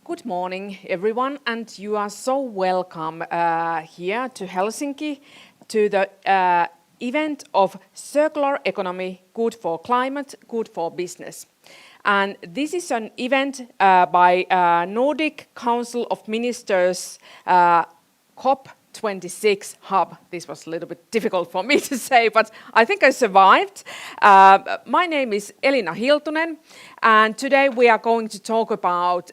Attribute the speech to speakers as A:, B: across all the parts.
A: Good morning, everyone, and you are so welcome here to Helsinki to the event of Circular Economy, Good for Climate, Good for Business. And this is an event by Nordic Council of Ministers COP26 Hub. This was a little bit difficult for me to say, but I think I survived. My name is Elina Hiltunen, and today we are going to talk about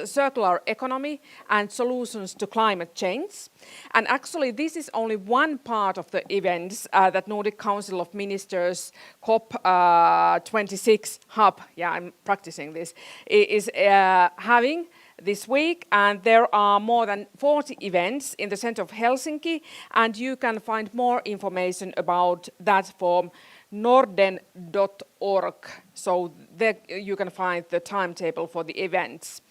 A: circular economy and solutions to climate change. And actually, this is only one part of the events that Nordic Council of Ministers COP26 Hub, yeah, I'm practicing this, is having this week, and there are more than 40 events in the center of Helsinki, and you can find more information about that from norden.org. So there you can find the timetable for the events.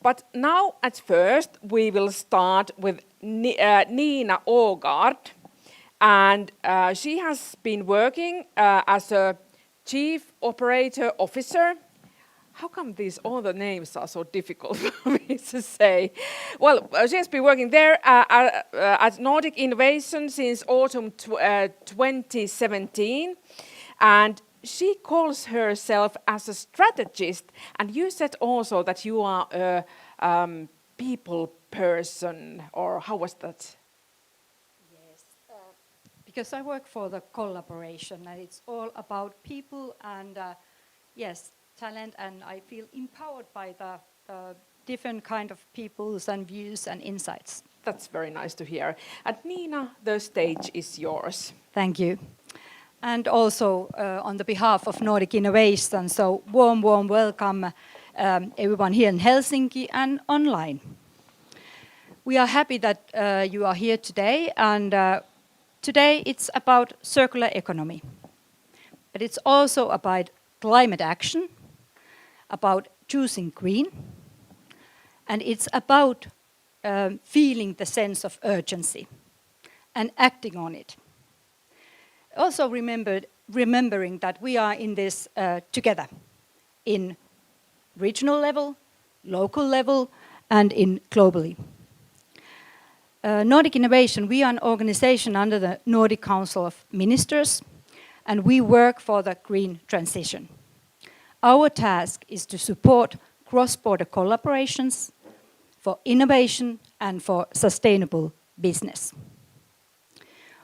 A: But now at first we will start with Nina Ågard, and she has been working as a Chief Operator Officer. How come all the names are so difficult for me to say? Well, she has been working there at Nordic Innovation since autumn 2017, and she calls herself as a strategist. And you said also that you are a people person, or how was that?
B: Yes, because I work for the collaboration, and it's all about people and yes, talent, and I feel empowered by the different kind of peoples and views and insights.
A: That's very nice to hear. And Nina, the stage is yours.
B: Thank you. And also on the behalf of Nordic Innovation, so warm welcome everyone here in Helsinki and online. We are happy that you are here today, and today it's about circular economy. But it's also about climate action, about choosing green, and it's about feeling the sense of urgency and acting on it. Also remembering that we are in this together, in regional level, local level, and in globally. Nordic Innovation, we are an organization under the Nordic Council of Ministers, and we work for the green transition. Our task is to support cross-border collaborations for innovation and for sustainable business.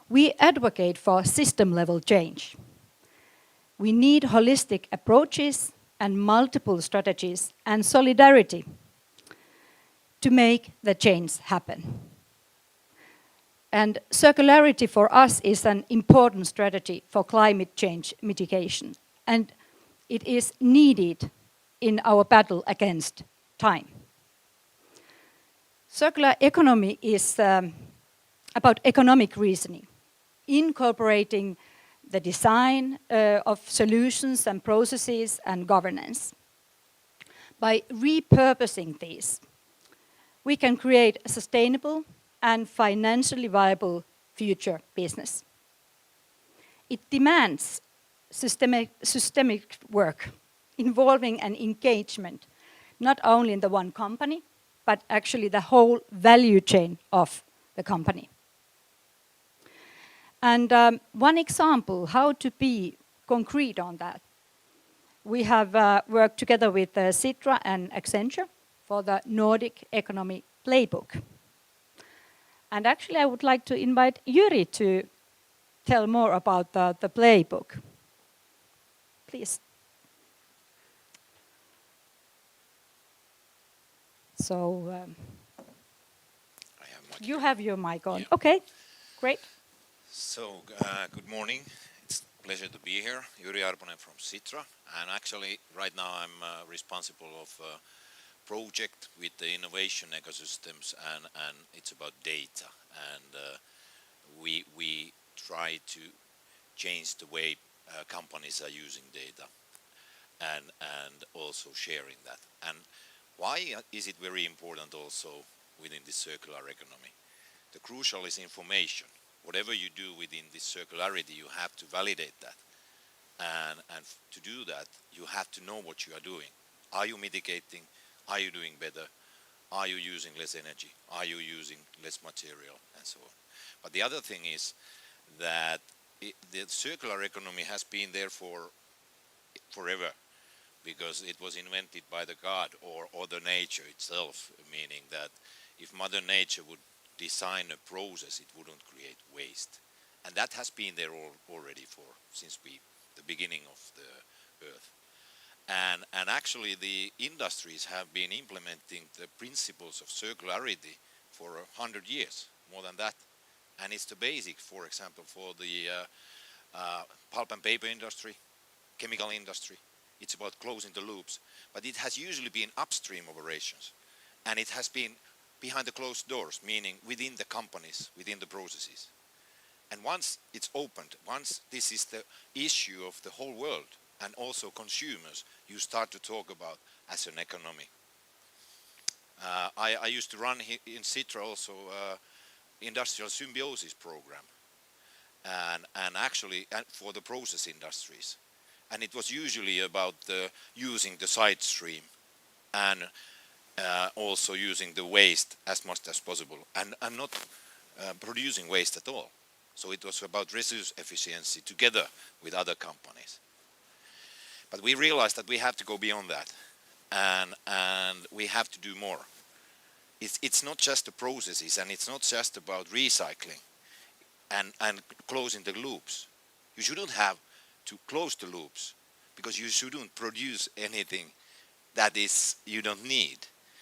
B: We advocate for system-level change. We need holistic approaches and multiple strategies and solidarity to make the change happen. And circularity for us is an important strategy for climate change mitigation, and it is needed in our battle against time. Circular economy is about economic reasoning, incorporating the design of solutions and processes and governance. By repurposing these, we can create a sustainable and financially viable future business. It demands systemic work involving an engagement, not only in the one company, but actually the whole value chain of the company. And one example how to be concrete on that. We have worked together with Sitra and Accenture for the Nordic Economy Playbook. And actually I would like to invite Jyri to tell more about the playbook. Please. So you have your mic on. Yeah. Okay, great.
C: So good morning. It's a pleasure to be here. Jyri Arponen from Sitra, and actually right now I'm responsible of a project with the innovation ecosystems, and it's about data, and we try to change the way companies are using data and also sharing that. And why is it very important also within this circular economy? The crucial is information. Whatever you do within this circularity, you have to validate that. And to do that, you have to know what you are doing. Are you mitigating Are you doing better? Are you using less energy? Are you using less material? And so on. But the other thing is that the circular economy has been there for forever, because it was invented by the God or the nature itself, meaning that if Mother Nature would design a process, it wouldn't create waste. And that has been there already since the beginning of the Earth. And actually the industries have been implementing the principles of circularity for 100 years, more than that. And it's the basic, for example, for the pulp and paper industry, chemical industry. It's about closing the loops. But it has usually been upstream operations. And it has been behind the closed doors, meaning within the companies, within the processes. And once it's opened, once this is the issue of the whole world, and also consumers, you start to talk about as an economy. I used to run in Sitra also industrial symbiosis program, and actually for the process industries. And it was usually about using the side stream and also using the waste as much as possible, and not producing waste at all. So it was about resource efficiency together with other companies. But we realized that we have to go beyond that, and we have to do more. It's not just the processes, and it's not just about recycling and closing the loops. You shouldn't have to close the loops, because you shouldn't produce anything that is you don't need.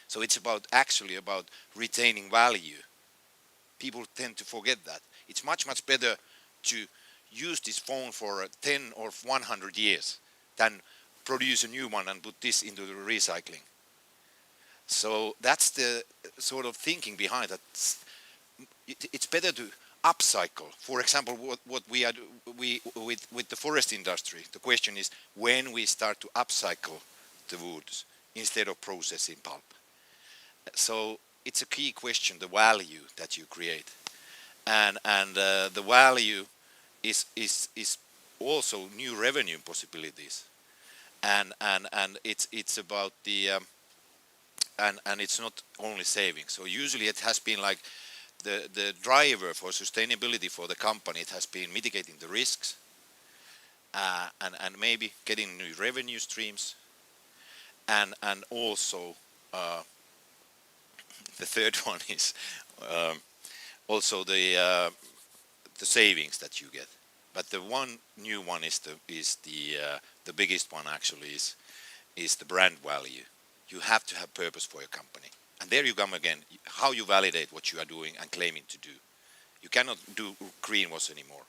C: So it's actually about retaining value. People tend to forget that. It's much better to use this phone for 10 or 100 years than produce a new one and put this into the recycling. So that's the sort of thinking behind that. It's better to upcycle. For example, what we with the forest industry, the question is when we start to upcycle the woods instead of processing pulp. So it's a key question, the value that you create, and the value is also new revenue possibilities, and it's about the and it's not only savings. So usually it has been like the driver for sustainability for the company. It has been mitigating the risks and maybe getting new revenue streams, and also the third one is also the savings that you get. But the one new one is the biggest one actually is the brand value. You have to have purpose for your company. And there you come again, how you validate what you are doing and claiming to do. You cannot do greenwash anymore.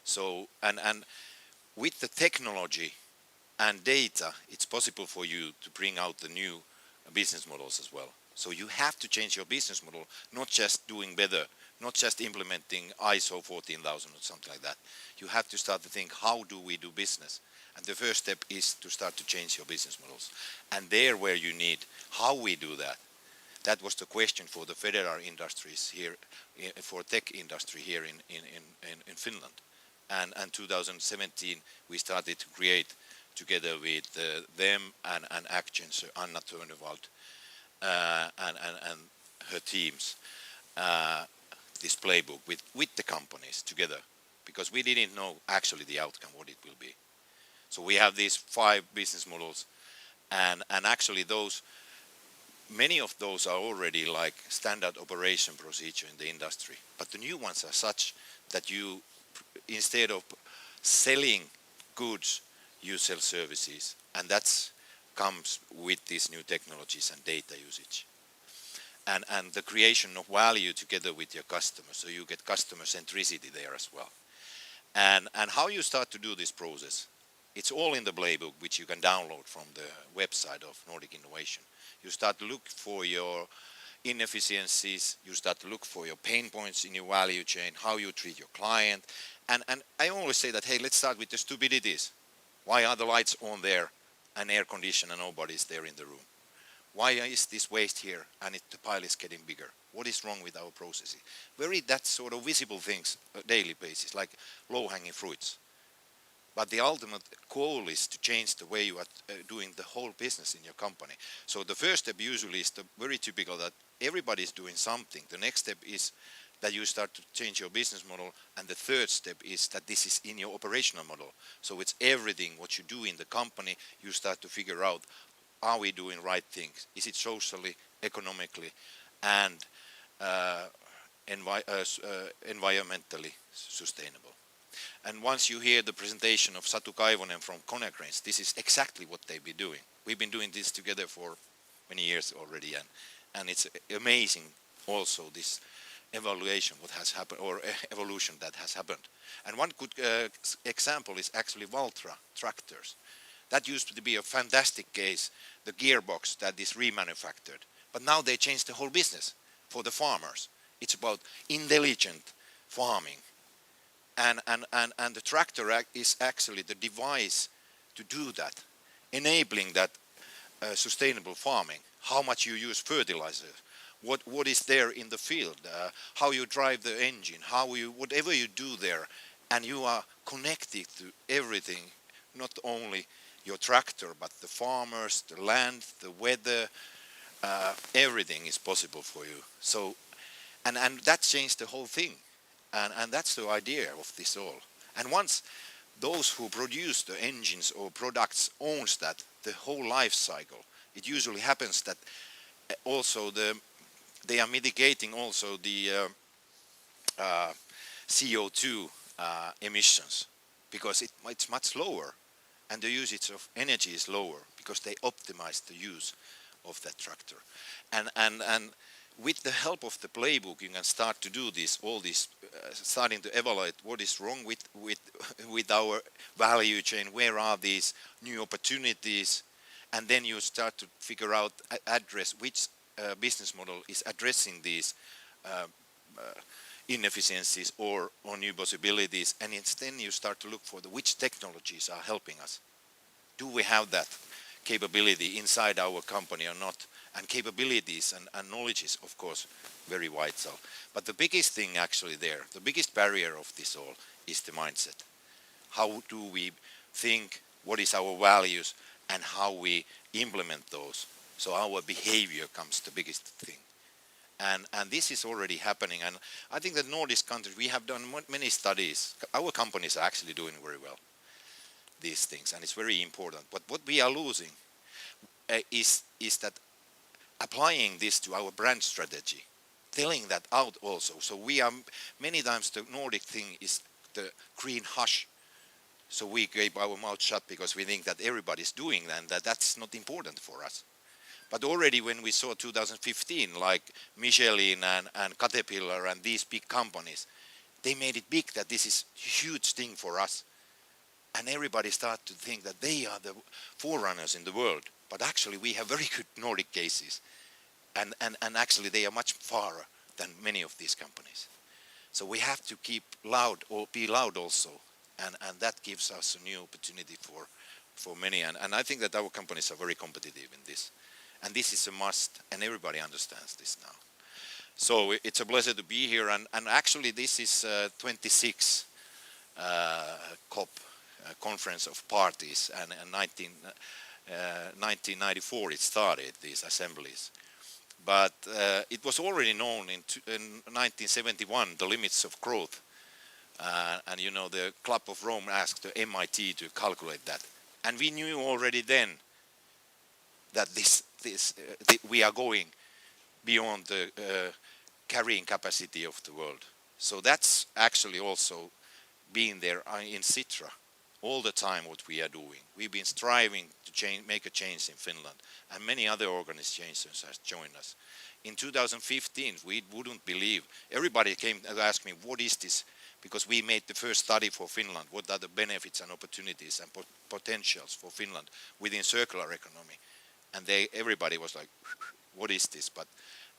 C: So, and with the technology and data, it's possible for you to bring out the new business models as well. So you have to change your business model, not just doing better, not just implementing ISO 14000 or something like that. You have to start to think, how do we do business? And the first step is to start to change your business models. And there where you need, how we do that. That was the question for the federal industries here, for tech industry here in Finland. And 2017 we started to create together with them and Actions, Anna Törnevald and her teams, this playbook with the companies together, because we didn't know actually the outcome, what it will be. So we have these 5 business models, and actually many of those are already like standard operation procedure in the industry. But the new ones are such that you, instead of selling goods, you sell services, and that comes with these new technologies and data usage. And the creation of value together with your customers, so you get customer centricity there as well. And how you start to do this process, it's all in the playbook, which you can download from the website of Nordic Innovation. You start to look for your inefficiencies, you start to look for your pain points in your value chain, how you treat your client. And I always say that, hey, let's start with the stupidities. Why are the lights on there and air conditioned and nobody's there in the room? Why is this waste here and the pile is getting bigger? What is wrong with our processing? That sort of visible things on a daily basis, like low-hanging fruits. But the ultimate goal is to change the way you are doing the whole business in your company. So the first step usually is very typical that everybody is doing something. The next step is that you start to change your business model, and the third step is that this is in your operational model. So it's everything what you do in the company. You start to figure out, are we doing right things? Is it socially, economically, and environmentally sustainable? And once you hear the presentation of Satu Kaivonen from Konecranes, this is exactly what they've been doing. We've been doing this together for many years already, and it's amazing also this evaluation what has happened, or evolution that has happened. And one good example is actually Valtra tractors. That used to be a fantastic case, the gearbox that is remanufactured. But now they changed the whole business for the farmers. It's about intelligent farming. And the tractor is actually the device to do that, enabling that sustainable farming. How much you use fertilizer, what is there in the field, how you drive the engine, whatever you do there, and you are connected to everything, not only your tractor, but the farmers, the land, the weather, everything is possible for you. So, and that changed the whole thing. And that's the idea of this all. And once those who produce the engines or products owns that, the whole life cycle, it usually happens that also they are mitigating also the CO2 emissions, because it's much lower, and the usage of energy is lower because they optimize the use of that tractor. And with the help of the playbook, you can start to do this, all this, starting to evaluate what is wrong with our value chain, where are these new opportunities, and then you start to figure out, address which business model is addressing these inefficiencies or new possibilities, and then you start to look for which technologies are helping us. Do we have that capability inside our company or not? And capabilities and knowledge is, of course, very vital. But the biggest thing actually there, the biggest barrier of this all is the mindset. How do we think, what is our values, and how we implement those? So our behavior comes the biggest thing. And this is already happening. And I think that Nordic countries, we have done many studies. Our companies are actually doing very well, these things, and it's very important. But what we are losing is that applying this to our brand strategy, telling that out also. So we are, many times the Nordic thing is the green hush. So we keep our mouth shut because we think that everybody's doing that, and that's not important for us. But already when we saw 2015, like Michelin and Caterpillar and these big companies, they made it big that this is a huge thing for us. And everybody started to think that they are the forerunners in the world. But actually we have very good Nordic cases. And actually they are much farther than many of these companies. So we have to keep loud, or be loud also. And that gives us a new opportunity for many. And I think that our companies are very competitive in this. And this is a must, and everybody understands this now. So it's a pleasure to be here. And actually this is 26 COP conference of parties, and in 1994 it started, these assemblies. But it was already known in 1971, the limits of growth. And you know, the Club of Rome asked the MIT to calculate that. And we knew already then that we are going beyond the carrying capacity of the world. So that's actually also being there in Sitra all the time what we are doing. We've been striving to make a change in Finland, and many other organizations have joined us. In 2015, we wouldn't believe, everybody came and asked me, what is this? Because we made the first study for Finland, what are the benefits and opportunities and potentials for Finland within circular economy. And everybody was like, what is this? But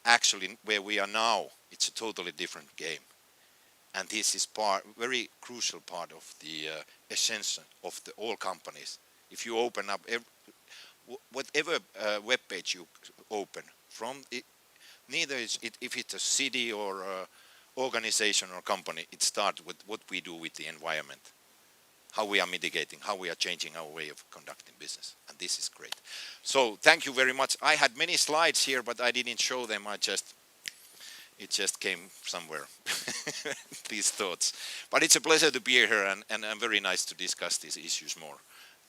C: actually, where we are now, it's a totally different game. And this is very crucial part of the essence of all companies. If you open up whatever web page you open, from it, neither is it, if it's a city or a organization or company, it starts with what we do with the environment. how we are mitigating, how we are changing our way of conducting business. And this is great. So thank you very much. I had many slides here, but I didn't show them. It just came somewhere, these thoughts. But it's a pleasure to be here and very nice to discuss these issues more.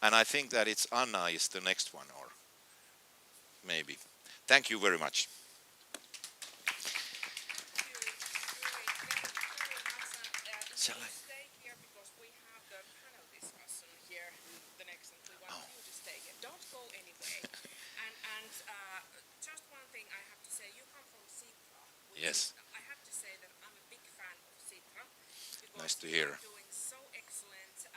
C: And I think that it's Anna is the next one, or maybe. Thank you very much. Shall I?
A: Stay here because we have the panel discussion here the next, and we want you to stay here. Don't go anywhere. and just one thing I have to say, you come from Sitra.
C: Yes.
A: I have to say that I'm a big fan of Sitra because
C: Nice to hear.
A: you're doing so excellent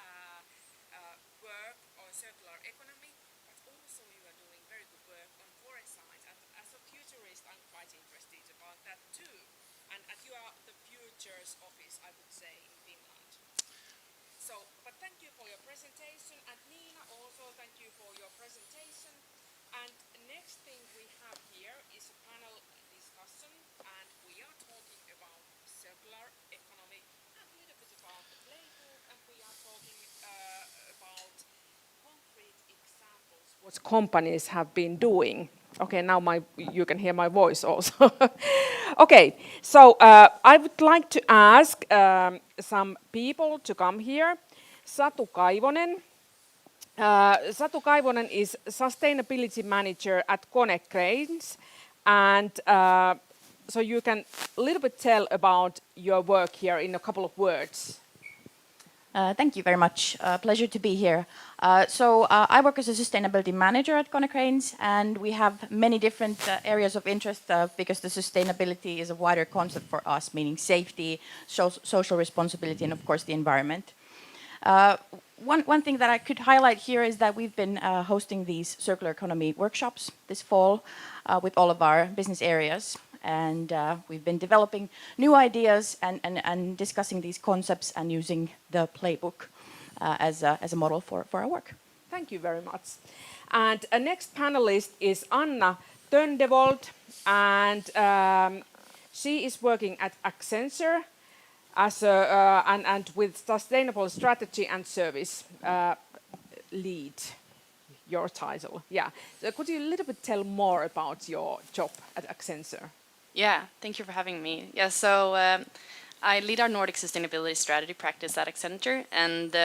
A: work on circular economy, but also you are doing very good work on forest science. And as a futurist, I'm quite interested about that too. And you are the Futures Office, I would say, in Finland. So, but thank you for your presentation, and Nina also thank you for your presentation. And next thing we have here is a panel discussion, and we are talking about circular economy, and a little bit about the playbook, and we are talking about concrete examples what companies have been doing. Okay, now you can hear my voice also. Okay, so I would like to ask some people to come here. Satu Kaivonen. Satu Kaivonen is Sustainability Manager at Konecranes. And so you can a little bit tell about your work here in a couple of words.
D: Thank you very much. Pleasure to be here. I work as a sustainability manager at Konecranes, and we have many different areas of interest because the sustainability is a wider concept for us, meaning safety, social responsibility, and of course the environment. One thing that I could highlight here is that we've been hosting these circular economy workshops this fall with all of our business areas. And we've been developing new ideas and discussing these concepts and using the playbook as a model for our work.
A: Thank you very much. And a next panelist is Anna Töndevold, and she is working at Accenture as and with sustainable strategy and service lead. Your title, yeah. So could you a little bit tell more about your job at Accenture?
E: Yeah, thank you for having me. Yeah, so I lead our Nordic sustainability strategy practice at Accenture, and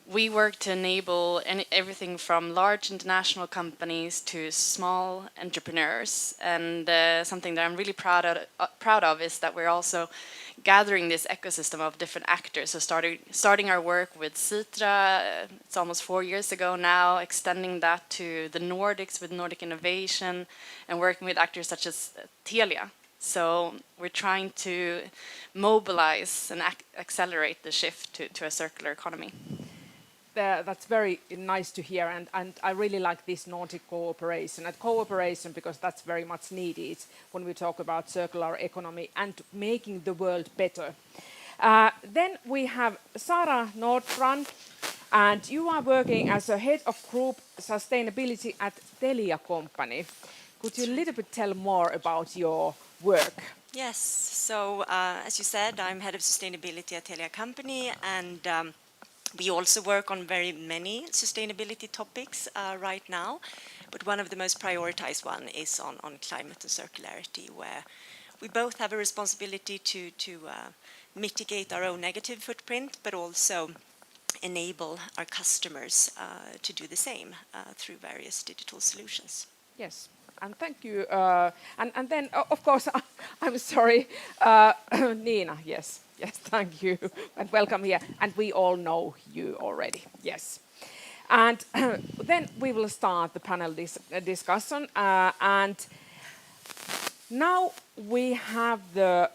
E: we work to enable everything from large international companies to small entrepreneurs. And something that I'm really proud of is that we're also gathering this ecosystem of different actors. So starting our work with Sitra, it's almost 4 years ago now, extending that to the Nordics with Nordic Innovation, and working with actors such as Telia. So we're trying to mobilize and accelerate the shift to a circular economy.
A: That's very nice to hear, and I really like this Nordic cooperation, because that's very much needed when we talk about circular economy and making the world better. Then we have Sara Nordbrand, and you are working as a head of group sustainability at Telia company. Could you a little bit tell more about your work?
F: Yes, so as you said, I'm head of sustainability at Telia company, and we also work on very many sustainability topics right now, but one of the most prioritized one is on climate and circularity, where we both have a responsibility to mitigate our own negative footprint, but also enable our customers to do the same through various digital solutions.
A: Yes, and thank you. And then, of course, I'm sorry, Nina, yes. Yes, thank you, and welcome here. And we all know you already, yes. And then we will start the panel discussion. And now we have the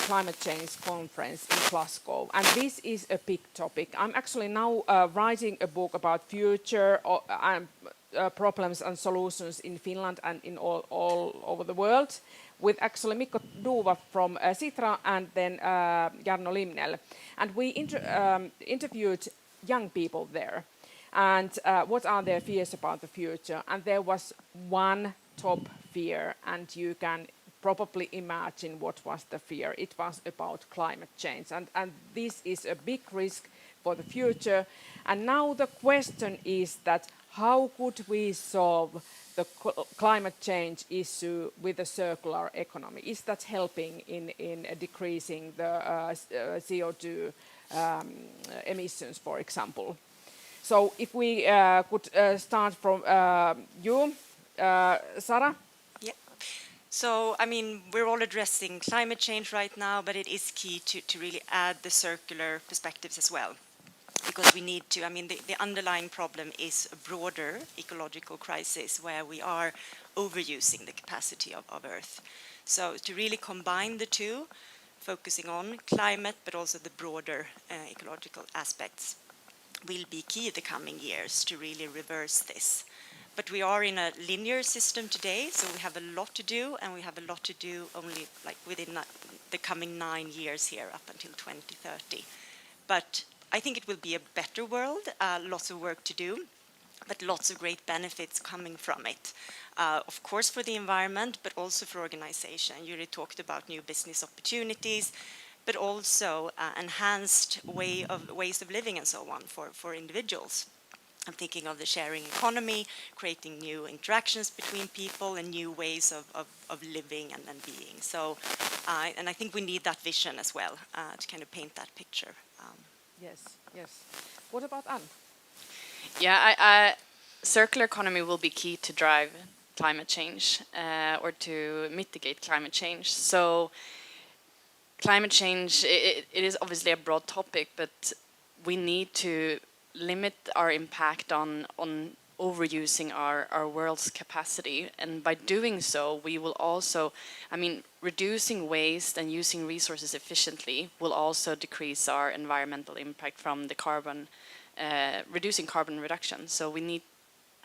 A: climate change conference in Glasgow, and this is a big topic. I'm actually now writing a book about future problems and solutions in Finland and in all over the world, with actually Mikko Duva from Sitra and then Jarno Limnell. And we interviewed young people there. And what are their fears about the future? And there was one top fear, and you can probably imagine what was the fear. It was about climate change. And this is a big risk for the future. And now the question is that how could we solve the climate change issue with the circular economy? Is that helping in decreasing the CO2 emissions, for example? So if we could start from you, Sara.
F: Yeah. So, I mean, we're all addressing climate change right now, but it is key to really add the circular perspectives as well. Because we need to, I mean, the underlying problem is a broader ecological crisis where we are overusing the capacity of Earth. So to really combine the two, focusing on climate, but also the broader ecological aspects, will be key the coming years to really reverse this. But we are in a linear system today, so we have a lot to do, and we have a lot to do only like within the coming 9 years here up until 2030. But I think it will be a better world, lots of work to do, but lots of great benefits coming from it. Of course for the environment, but also for organization. You already talked about new business opportunities, but also enhanced ways of living and so on for individuals. I'm thinking of the sharing economy, creating new interactions between people and new ways of living and being. So, and I think we need that vision as well to kind of paint that picture.
A: Yes, yes. What about Anne?
E: Yeah, circular economy will be key to drive climate change or to mitigate climate change. So climate change, it is obviously a broad topic, but we need to limit our impact on overusing our world's capacity. And by doing so, we will also, I mean, reducing waste and using resources efficiently will also decrease our environmental impact from the carbon, reducing carbon reduction. So we need,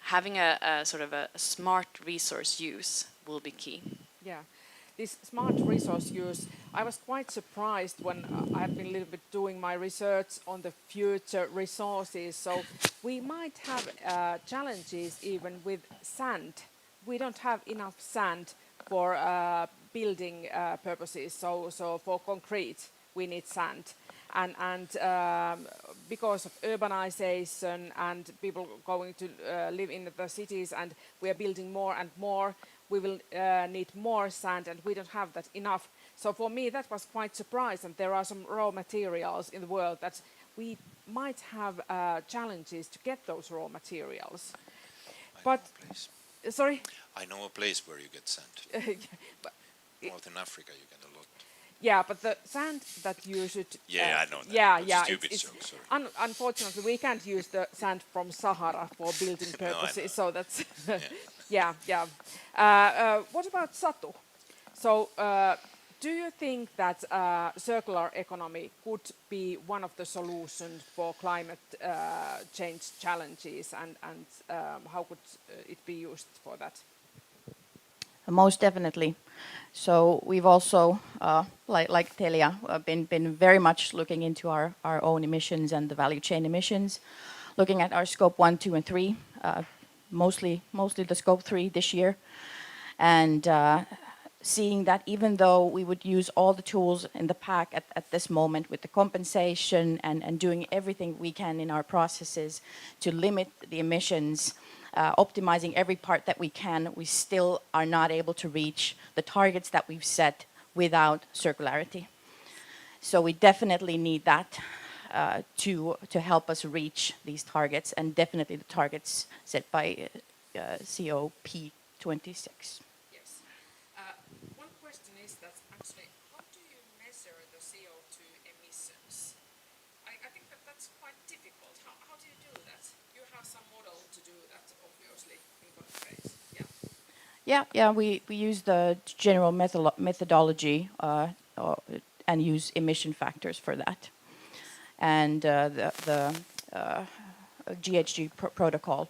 E: having a sort of a smart resource use will be key.
A: Yeah. This smart resource use, I was quite surprised when I've been a little bit doing my research on the future resources. So we might have challenges even with sand. We don't have enough sand for building purposes. So for concrete, we need sand. And because of urbanization and people going to live in the cities, and we are building more and more, we will need more sand, and we don't have that enough. So for me, that was quite surprising. There are some raw materials in the world that we might have challenges to get those raw materials. But sorry?
C: I know a place where you get sand.
A: But,
C: Northern Africa, you get a lot.
A: yeah, but the sand that you should...
C: Yeah, I know that.
A: Yeah,
C: That's
A: yeah.
C: stupid joke, sorry.
A: Unfortunately, we can't use the sand from Sahara for building purposes, so that's...
C: Yeah.
A: yeah. What about Satu? So, do you think that circular economy could be one of the solutions for climate change challenges, and how could it be used for that?
D: Most definitely. So we've also, like Telia, been very much looking into our own emissions and the value chain emissions, looking at our scope 1, 2, and 3, mostly the scope 3 this year, and seeing that even though we would use all the tools in the pack at this moment with the compensation and doing everything we can in our processes to limit the emissions, optimizing every part that we can, we still are not able to reach the targets that we've set without circularity. So we definitely need that to help us reach these targets, and definitely the targets set by COP26.
A: Yes. One question is that actually, how do you measure the CO2 emissions? I think that's quite difficult. How do you do that? You have some model to do that, obviously, in Conference.
D: Yeah. We use the general methodology and use emission factors for that, and the GHG protocol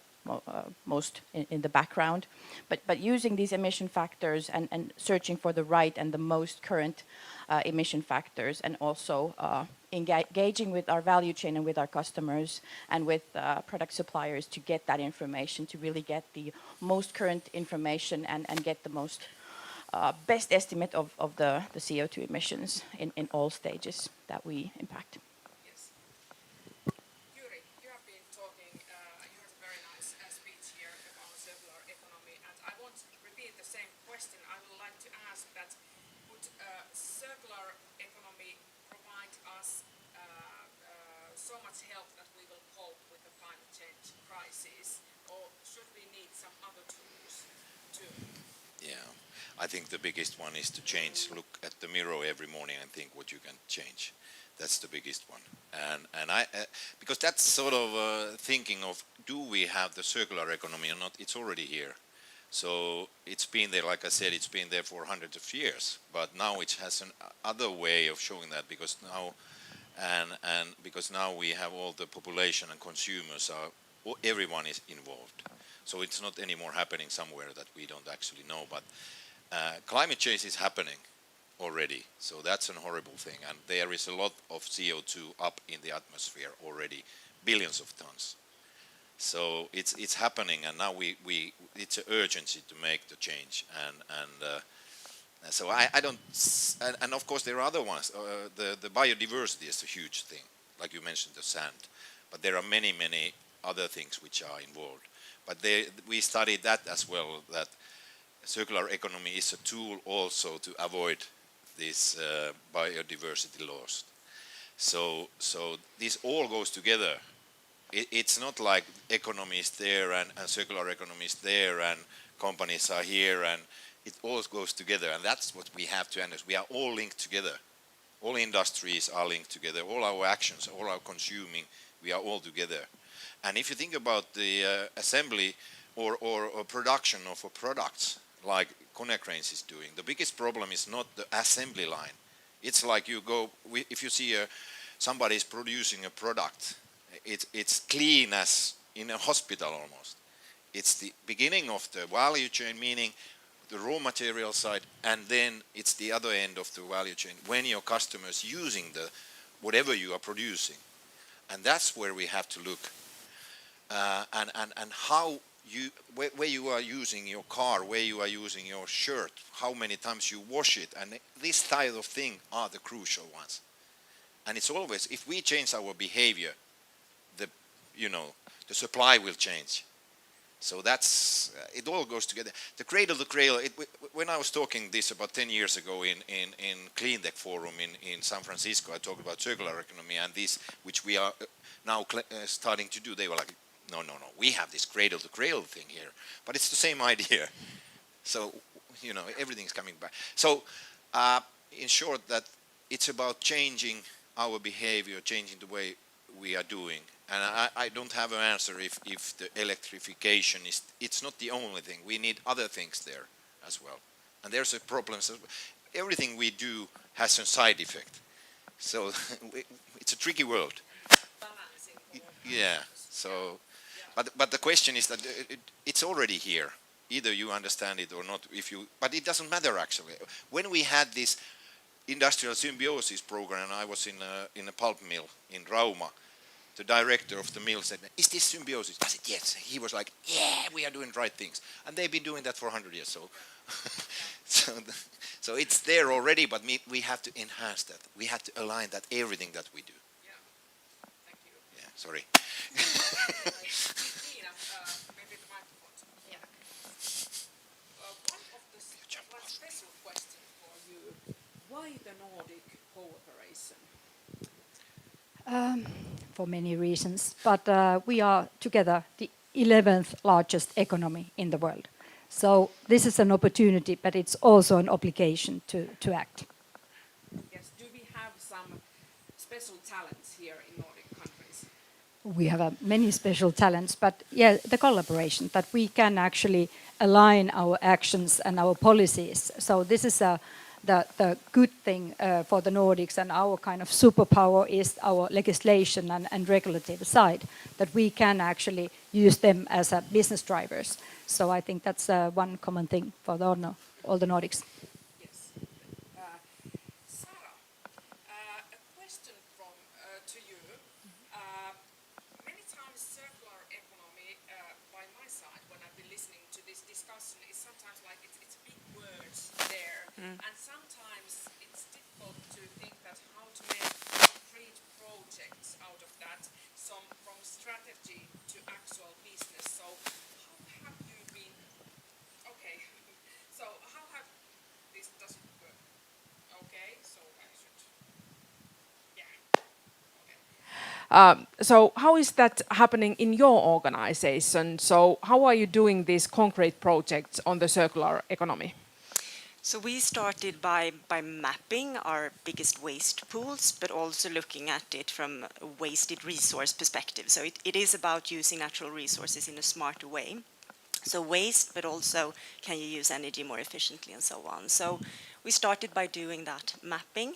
D: most in the background, but using these emission factors and searching for the right and the most current emission factors, and also engaging with our value chain and with our customers and with product suppliers to get that information, to really get the most current information and get the most best estimate of the CO2 emissions in all stages that we impact.
A: Yes. same question, I would like to ask that would circular economy provide us so much help that we will cope with the climate change crisis, or should we need some other tools too?
C: Yeah, I think the biggest one is to change. Look at the mirror every morning and think what you can change. That's the biggest one, and I because that's sort of thinking of, do we have the circular economy or not? It's already here. So it's been there, like I said, it's been there for hundreds of years. But now it has an other way of showing that, because now and because now we have all the population and consumers are, everyone is involved. So it's not anymore happening somewhere that we don't actually know. But climate change is happening already. So that's a horrible thing. And there is a lot of CO2 up in the atmosphere already, billions of tons. So it's happening, and now it's an urgency to make the change. So I don't, and of course there are other ones. The biodiversity is a huge thing, like you mentioned, the sand. But there are many other things which are involved. But we studied that as well, that circular economy is a tool also to avoid this biodiversity loss. So this all goes together. It's not like economy is there and circular economy is there and companies are here, and it all goes together. And that's what we have to understand. We are all linked together. All industries are linked together. All our actions, all our consuming, we are all together. And if you think about the assembly or production of products like Konecranes is doing, the biggest problem is not the assembly line. It's like you go, if you see somebody is producing a product, it's clean as in a hospital almost. It's the beginning of the value chain, meaning the raw material side, and then it's the other end of the value chain when your customers using the whatever you are producing. And that's where we have to look. And how you, where you are using your car, where you are using your shirt, how many times you wash it, and this type of thing are the crucial ones. And it's always, if we change our behavior, the supply will change. So that's, it all goes together. The cradle to cradle, when I was talking this about 10 years ago in Clean Tech Forum in San Francisco, I talked about circular economy and this, which we are now starting to do. They were like, no, we have this cradle to cradle thing here. But it's the same idea. So, everything's coming back. So, in short, that it's about changing our behavior, changing the way we are doing. And I don't have an answer if the electrification is, it's not the only thing. We need other things there as well. And there's a problem. So everything we do has a side effect. So it's a tricky world. Yeah. So, but the question is that it's already here. Either you understand it or not. But it doesn't matter actually. When we had this industrial symbiosis program, and I was in a pulp mill in Rauma, the director of the mill said, "Is this symbiosis?" I said, "Yes." He was like, "Yeah, we are doing right things." And they've been doing that for 100 years. So it's there already, but we have to enhance that. We have to align that, everything that we do.
A: Yeah. Thank you.
C: Yeah, sorry.
A: Nina, maybe the microphone.
E: Yeah.
A: One special question for you. Why the Nordic cooperation?
B: For many reasons, but we are together the 11th largest economy in the world. So this is an opportunity, but it's also an obligation to act.
A: Yes. Do we have some special talents here in Nordic countries?
B: We have many special talents, but yeah, the collaboration, that we can actually align our actions and our policies. So this is the good thing for the Nordics, and our kind of superpower is our legislation and regulative side, that we can actually use them as business drivers. So I think that's one common thing for all the Nordics.
A: Yes. Sarah, a question to you. Many times circular economy, by my side, when I've been listening to this discussion, is sometimes like it's big words there. And sometimes it's difficult to think that how to make concrete projects out of that, from strategy to actual business. So how have you been? Okay. So So how is that happening in your organization? So how are you doing these concrete projects on the circular economy?
F: So we started by mapping our biggest waste pools, but also looking at it from a wasted resource perspective. So it is about using natural resources in a smarter way. So waste, but also can you use energy more efficiently and so on. So we started by doing that mapping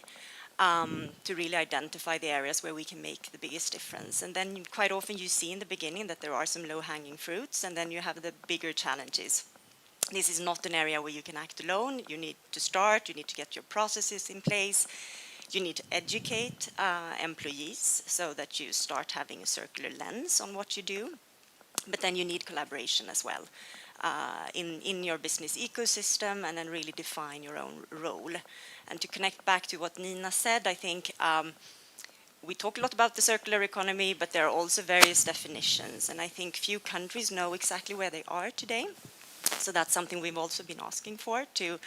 F: to really identify the areas where we can make the biggest difference. And then quite often you see in the beginning that there are some low-hanging fruits, and then you have the bigger challenges. This is not an area where you can act alone. You need to start, you need to get your processes in place, you need to educate employees so that you start having a circular lens on what you do. But then you need collaboration as well in your business ecosystem, and then really define your own role. And to connect back to what Nina said, I think we talk a lot about the circular economy, but there are also various definitions. And I think few countries know exactly where they are today. So that's something we've also been asking for, to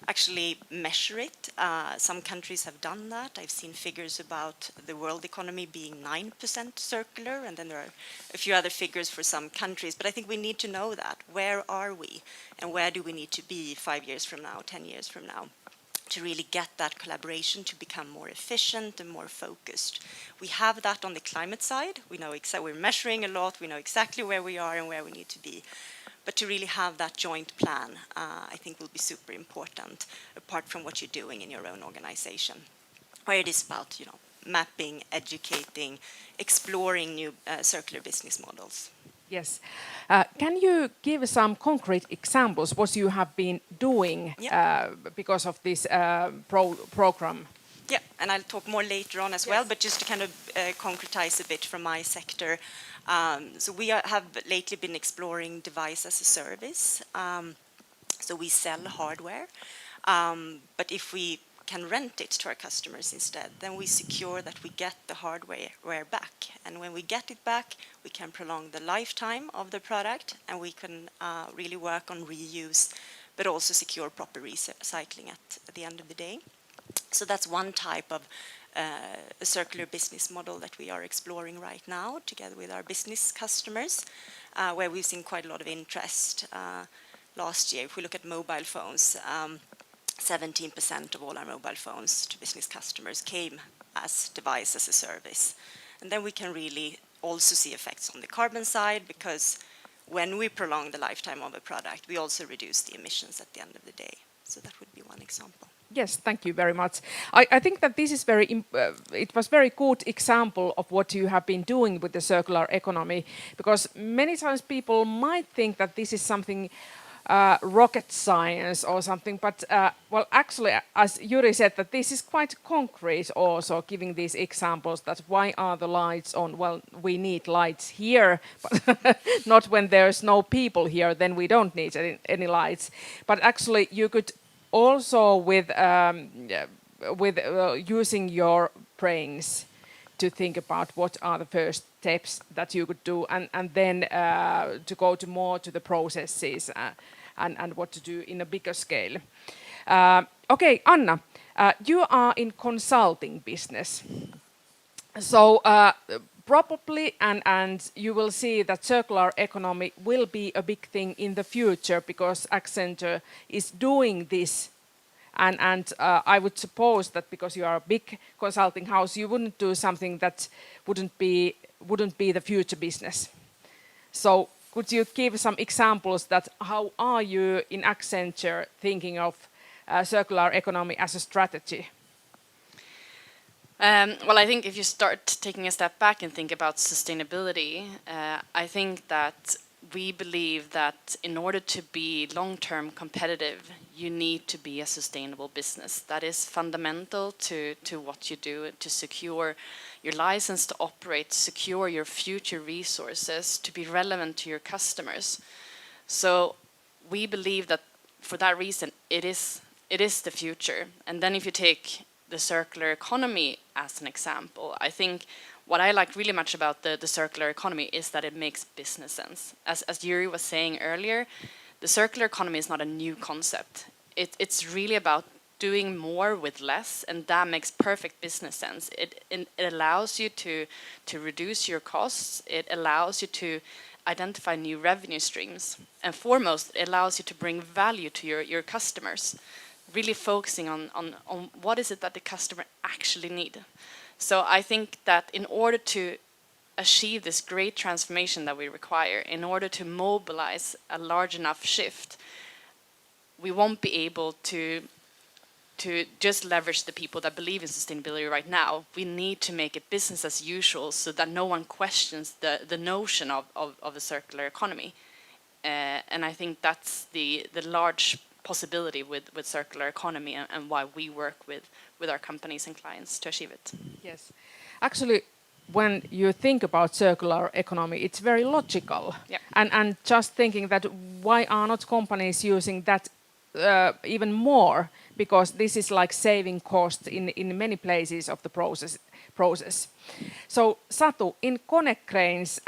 F: actually measure it. Some countries have done that. I've seen figures about the world economy being 9% circular, and then there are a few other figures for some countries. But I think we need to know that. Where are we? And where do we need to be 5 years from now, 10 years from now, to really get that collaboration to become more efficient and more focused? We have that on the climate side. We know we're measuring a lot. We know exactly where we are and where we need to be. But to really have that joint plan, I think will be super important, apart from what you're doing in your own organization, where it is about, mapping, educating, exploring new circular business models.
A: Yes. Can you give some concrete examples what you have been doing because of this program?
F: Yeah, and I'll talk more later on as well, but just to kind of concretize a bit from my sector. So we have lately been exploring device as a service. So we sell hardware, but if we can rent it to our customers instead, then we secure that we get the hardware back. And when we get it back, we can prolong the lifetime of the product, and we can really work on reuse, but also secure proper recycling at the end of the day. So that's one type of a circular business model that we are exploring right now together with our business customers, where we've seen quite a lot of interest. Last year, if we look at mobile phones, 17% of all our mobile phones to business customers came as device as a service. And then we can really also see effects on the carbon side, because when we prolong the lifetime of a product, we also reduce the emissions at the end of the day. So that would be one example.
A: Yes, thank you very much. I think that this is it was very good example of what you have been doing with the circular economy, because many times people might think that this is something rocket science or something, but well, actually, as Yuri said, that this is quite concrete also, giving these examples that why are the lights on? Well, we need lights here, but not when there's no people here, then we don't need any lights. But actually, you could also with using your brains to think about what are the first steps that you could do, and then to go more to the processes and what to do in a bigger scale. Okay, Anna, you are in consulting business. So probably, and you will see that circular economy will be a big thing in the future, because Accenture is doing this. And I would suppose that because you are a big consulting house, you wouldn't do something that wouldn't be the future business. So could you give some examples that how are you in Accenture thinking of circular economy as a strategy?
E: Well, I think if you start taking a step back and think about sustainability, I think that we believe that in order to be long-term competitive, you need to be a sustainable business. That is fundamental to what you do, to secure your license to operate, secure your future resources, to be relevant to your customers. So we believe that for that reason, it is the future. And then if you take the circular economy as an example, I think what I like really much about the circular economy is that it makes business sense. As Yuri was saying earlier, the circular economy is not a new concept. It's really about doing more with less, and that makes perfect business sense. It allows you to reduce your costs. It allows you to identify new revenue streams, and foremost, it allows you to bring value to your customers, really focusing on what is it that the customer actually need. So I think that in order to achieve this great transformation that we require, in order to mobilize a large enough shift, we won't be able to just leverage the people that believe in sustainability right now. We need to make it business as usual so that no one questions the notion of a circular economy. And I think that's the large possibility with circular economy, and why we work with our companies and clients to achieve it.
A: Yes. Actually, when you think about circular economy, it's very logical.
E: Yeah.
A: And just thinking that why are not companies using that even more? Because this is like saving costs in many places of the process. So Satu, in Konecranes,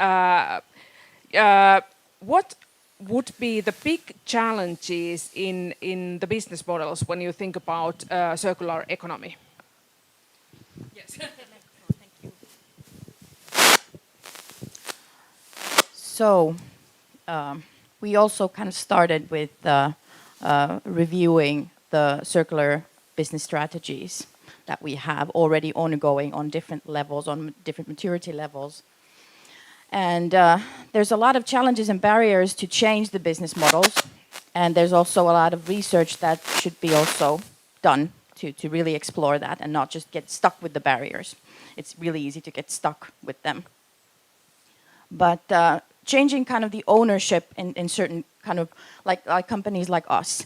A: what would be the big challenges in the business models when you think about circular economy? Yes.
D: So we also kind of started with reviewing the circular business strategies that we have already ongoing on different levels, on different maturity levels. And there's a lot of challenges and barriers to change the business models. And there's also a lot of research that should be also done to really explore that and not just get stuck with the barriers. It's really easy to get stuck with them. But changing kind of the ownership in certain kind of like companies like us.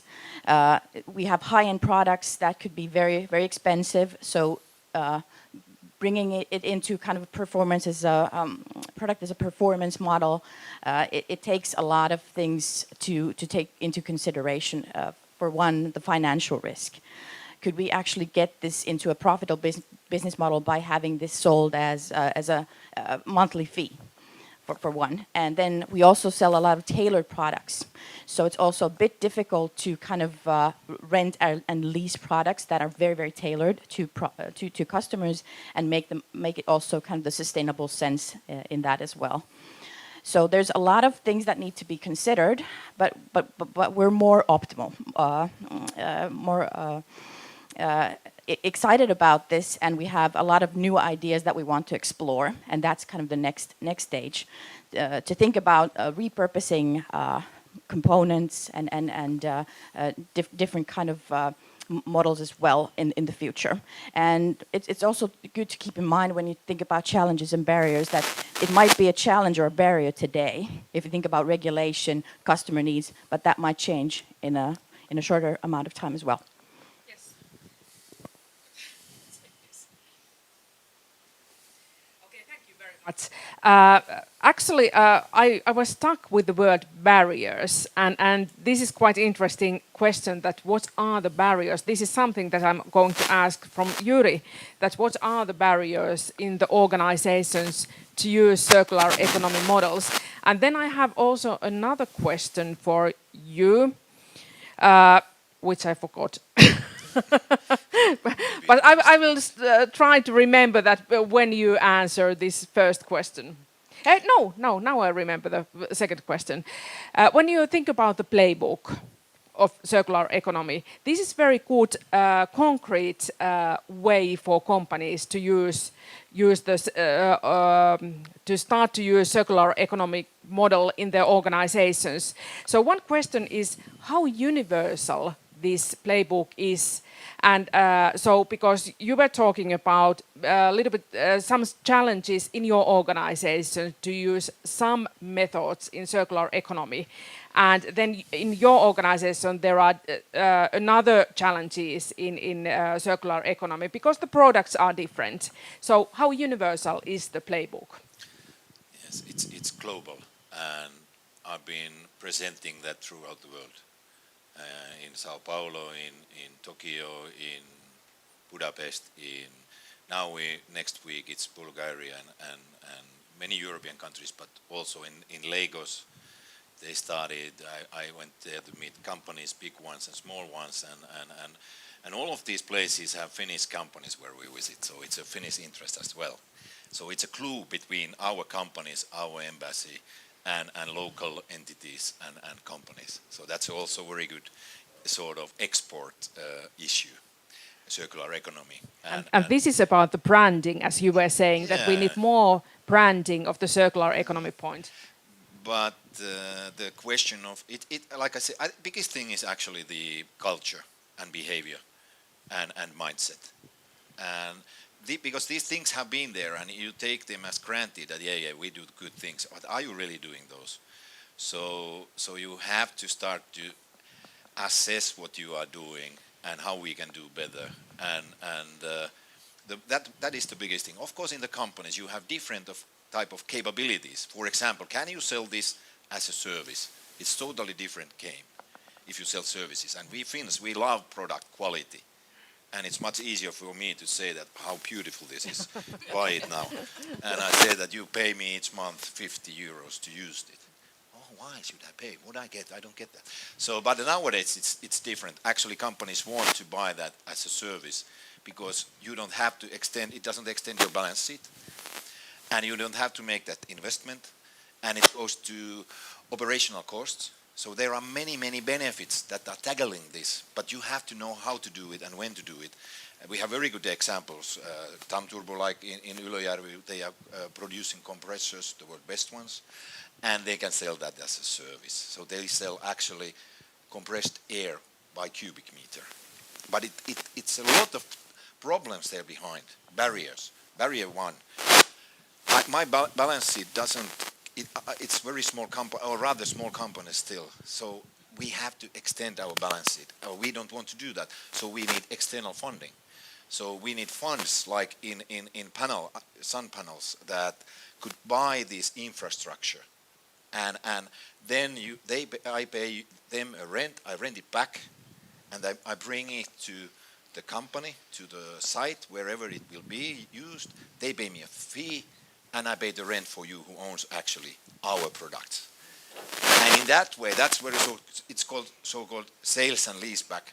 D: We have high-end products that could be very, very expensive. So bringing it into kind of performance as a product as a performance model, it takes a lot of things to take into consideration. For one, the financial risk. Could we actually get this into a profitable business model by having this sold as a monthly fee? For one. And then we also sell a lot of tailored products. So it's also a bit difficult to kind of rent and lease products that are very, very tailored to customers and make it also kind of the sustainable sense in that as well. So there's a lot of things that need to be considered, but we're more optimal, excited about this, and we have a lot of new ideas that we want to explore, and that's kind of the next stage, to think about repurposing components and different kind of models as well in the future. And it's also good to keep in mind when you think about challenges and barriers that it might be a challenge or a barrier today if you think about regulation, customer needs, but that might change in a shorter amount of time as well.
A: Actually, I was stuck with the word barriers, and this is quite interesting question, that what are the barriers? This is something that I'm going to ask from Yuri, that what are the barriers in the organizations to use circular economy models? And then I have also another question for you, which I forgot. But I will try to remember that when you answer this first question. Now I remember the second question. When you think about the playbook of circular economy, this is very good concrete way for companies to use this to start to use circular economic model in their organizations. So one question is how universal this playbook is. And so, because you were talking about a little bit some challenges in your organization to use some methods in circular economy, and then in your organization there are another challenges in circular economy because the products are different. So, how universal is the playbook?
C: Yes, it's global, and I've been presenting that throughout the world. In Sao Paulo, in Tokyo, in Budapest, next week it's Bulgaria and many European countries, but also in Lagos they started. I went there to meet companies, big ones and small ones, and And all of these places have Finnish companies where we visit, so it's a Finnish interest as well. So it's a clue between our companies, our embassy, and local entities and companies. So that's also very good sort of export issue, circular economy.
A: And this is about the branding, as you were saying, that we
C: Yeah.
A: need more branding of the circular economy point.
C: But the question of it, like I said, biggest thing is actually the culture and behavior and mindset. And because these things have been there and you take them as granted that, yeah, we do good things, but are you really doing those? So you have to start to assess what you are doing and how we can do better. That is the biggest thing. Of course, in the companies, you have different type of capabilities. For example, can you sell this as a service? It's totally different game if you sell services. And we Finns, we love product quality. And it's much easier for me to say that how beautiful this is. Buy it now. And I say that you pay me each month 50 euros to use it. Oh, why should I pay? What I get? I don't get that. So, but nowadays it's different. Actually, companies want to buy that as a service because you don't have to extend. It doesn't extend your balance sheet, and you don't have to make that investment, and it goes to operational costs. So there are many benefits that are tackling this, but you have to know how to do it and when to do it. We have very good examples. Tamturbo, like in Ylöjärvi, they are producing compressors, the world best ones, and they can sell that as a service. So they sell actually compressed air by cubic meter. But it's a lot of problems there behind, barriers. Barrier one, my balance sheet doesn't, it's very small company, or rather small company still. So we have to extend our balance sheet. We don't want to do that. So we need external funding. So we need funds like in sun panels that could buy this infrastructure. And then I pay them a rent, I rent it back, and I bring it to the company, to the site, wherever it will be used. They pay me a fee, and I pay the rent for you who owns actually our products. And in that way, that's where it's called so-called sales and lease back.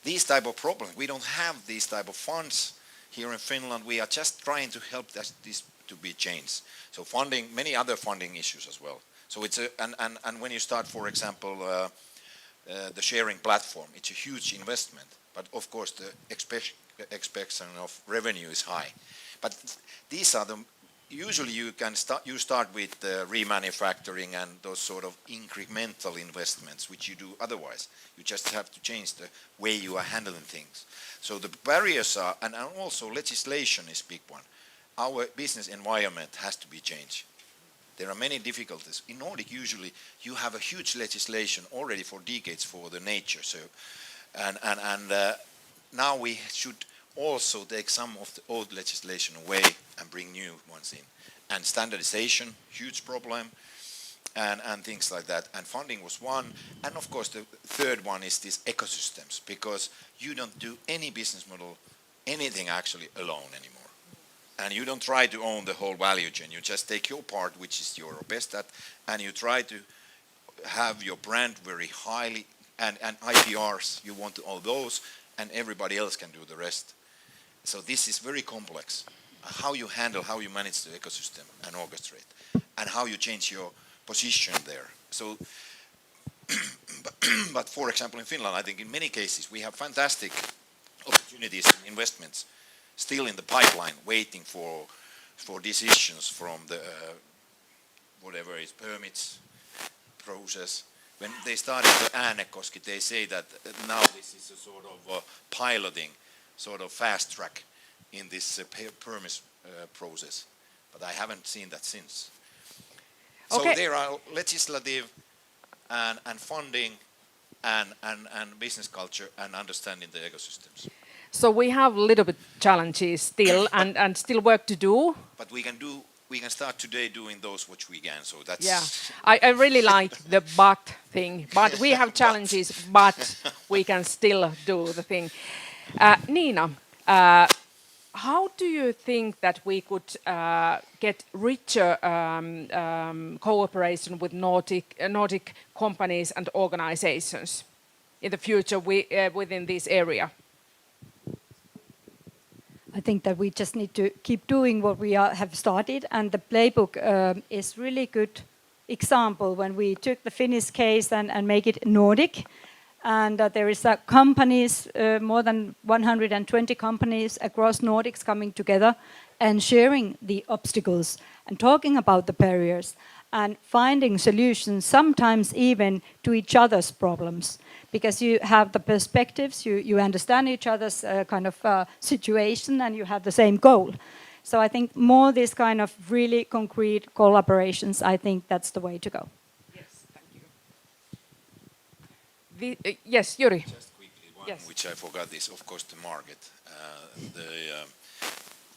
C: These type of problems, we don't have these type of funds here in Finland. We are just trying to help this to be changed. So funding, many other funding issues as well. So it's and when you start, for example, the sharing platform, it's a huge investment. But of course, the expectation of revenue is high. But these are the usually you start with remanufacturing and those sort of incremental investments, which you do otherwise. You just have to change the way you are handling things. So the barriers are, and also legislation is a big one. Our business environment has to be changed. There are many difficulties. In Nordic, usually you have a huge legislation already for decades for the nature. So, and now we should also take some of the old legislation away and bring new ones in. And standardization, huge problem, and things like that. And funding was one. And of course, the third one is these ecosystems, because you don't do any business model, anything actually alone anymore. And you don't try to own the whole value chain. You just take your part, which is your best at, and you try to have your brand very highly, and IPRs, you want to own those, and everybody else can do the rest. So this is very complex. How you handle, how you manage the ecosystem and orchestrate, and how you change your position there. So, but for example, in Finland, I think in many cases we have fantastic opportunities and investments still in the pipeline, waiting for decisions from the whatever is permits process. When they started the Äänekoski, they say that now this is a sort of piloting, sort of fast track in this permit process. But I haven't seen that since. Okay. So there are legislative and funding and business culture and understanding the ecosystems.
A: So we have a little bit challenges still and still work to do.
C: But we can start today doing those which we can. So that's
A: I really like the but thing. But we have challenges, but we can still do the thing. Nina, how do you think that we could get richer cooperation with Nordic companies and organizations in the future within this area?
B: I think that we just need to keep doing what we have started, and the playbook is really good example when we took the Finnish case and make it Nordic. And there is companies, more than 120 companies across Nordics coming together and sharing the obstacles and talking about the barriers and finding solutions, sometimes even to each other's problems. Because you have the perspectives, you understand each other's kind of situation, and you have the same goal. So I think more this kind of really concrete collaborations, I think that's the way to go.
A: Yes, thank you. Yes, Yuri.
C: Just quickly, one
A: Yes.
C: which I forgot is, of course, the market.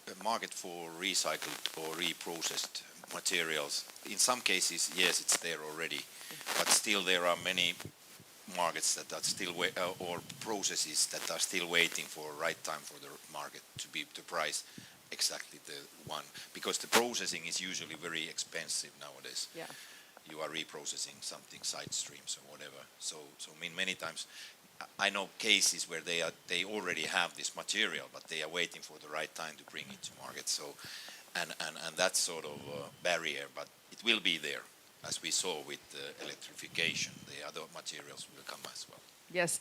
C: The market for recycled or reprocessed materials. In some cases, yes, it's there already, but still there are many markets that are still or processes that are still waiting for right time for the market to be to price exactly the one, because the processing is usually very expensive nowadays.
A: Yeah.
C: You are reprocessing something side streams or whatever. So I mean, many times I know cases where they already have this material, but they are waiting for the right time to bring it to market. So and that's sort of a barrier, but it will be there, as we saw with the electrification. The other materials will come as well.
A: Yes,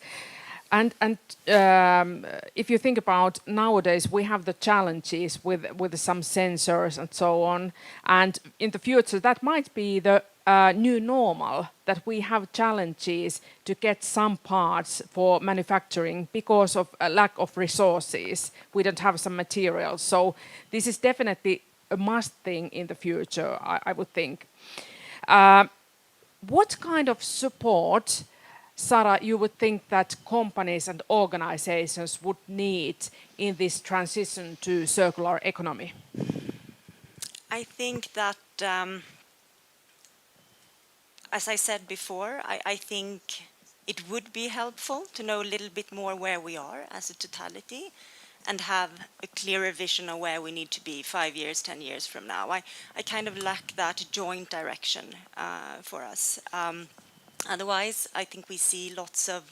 A: and if you think about nowadays, we have the challenges with some sensors and so on, and in the future that might be the new normal, that we have challenges to get some parts for manufacturing because of a lack of resources. We don't have some materials, so this is definitely a must thing in the future, I would think. What kind of support, Sara, you would think that companies and organizations would need in this transition to circular economy?
F: I think that, as I said before, I think it would be helpful to know a little bit more where we are as a totality and have a clearer vision of where we need to be 5 years, 10 years from now. I kind of lack that joint direction for us. Otherwise, I think we see lots of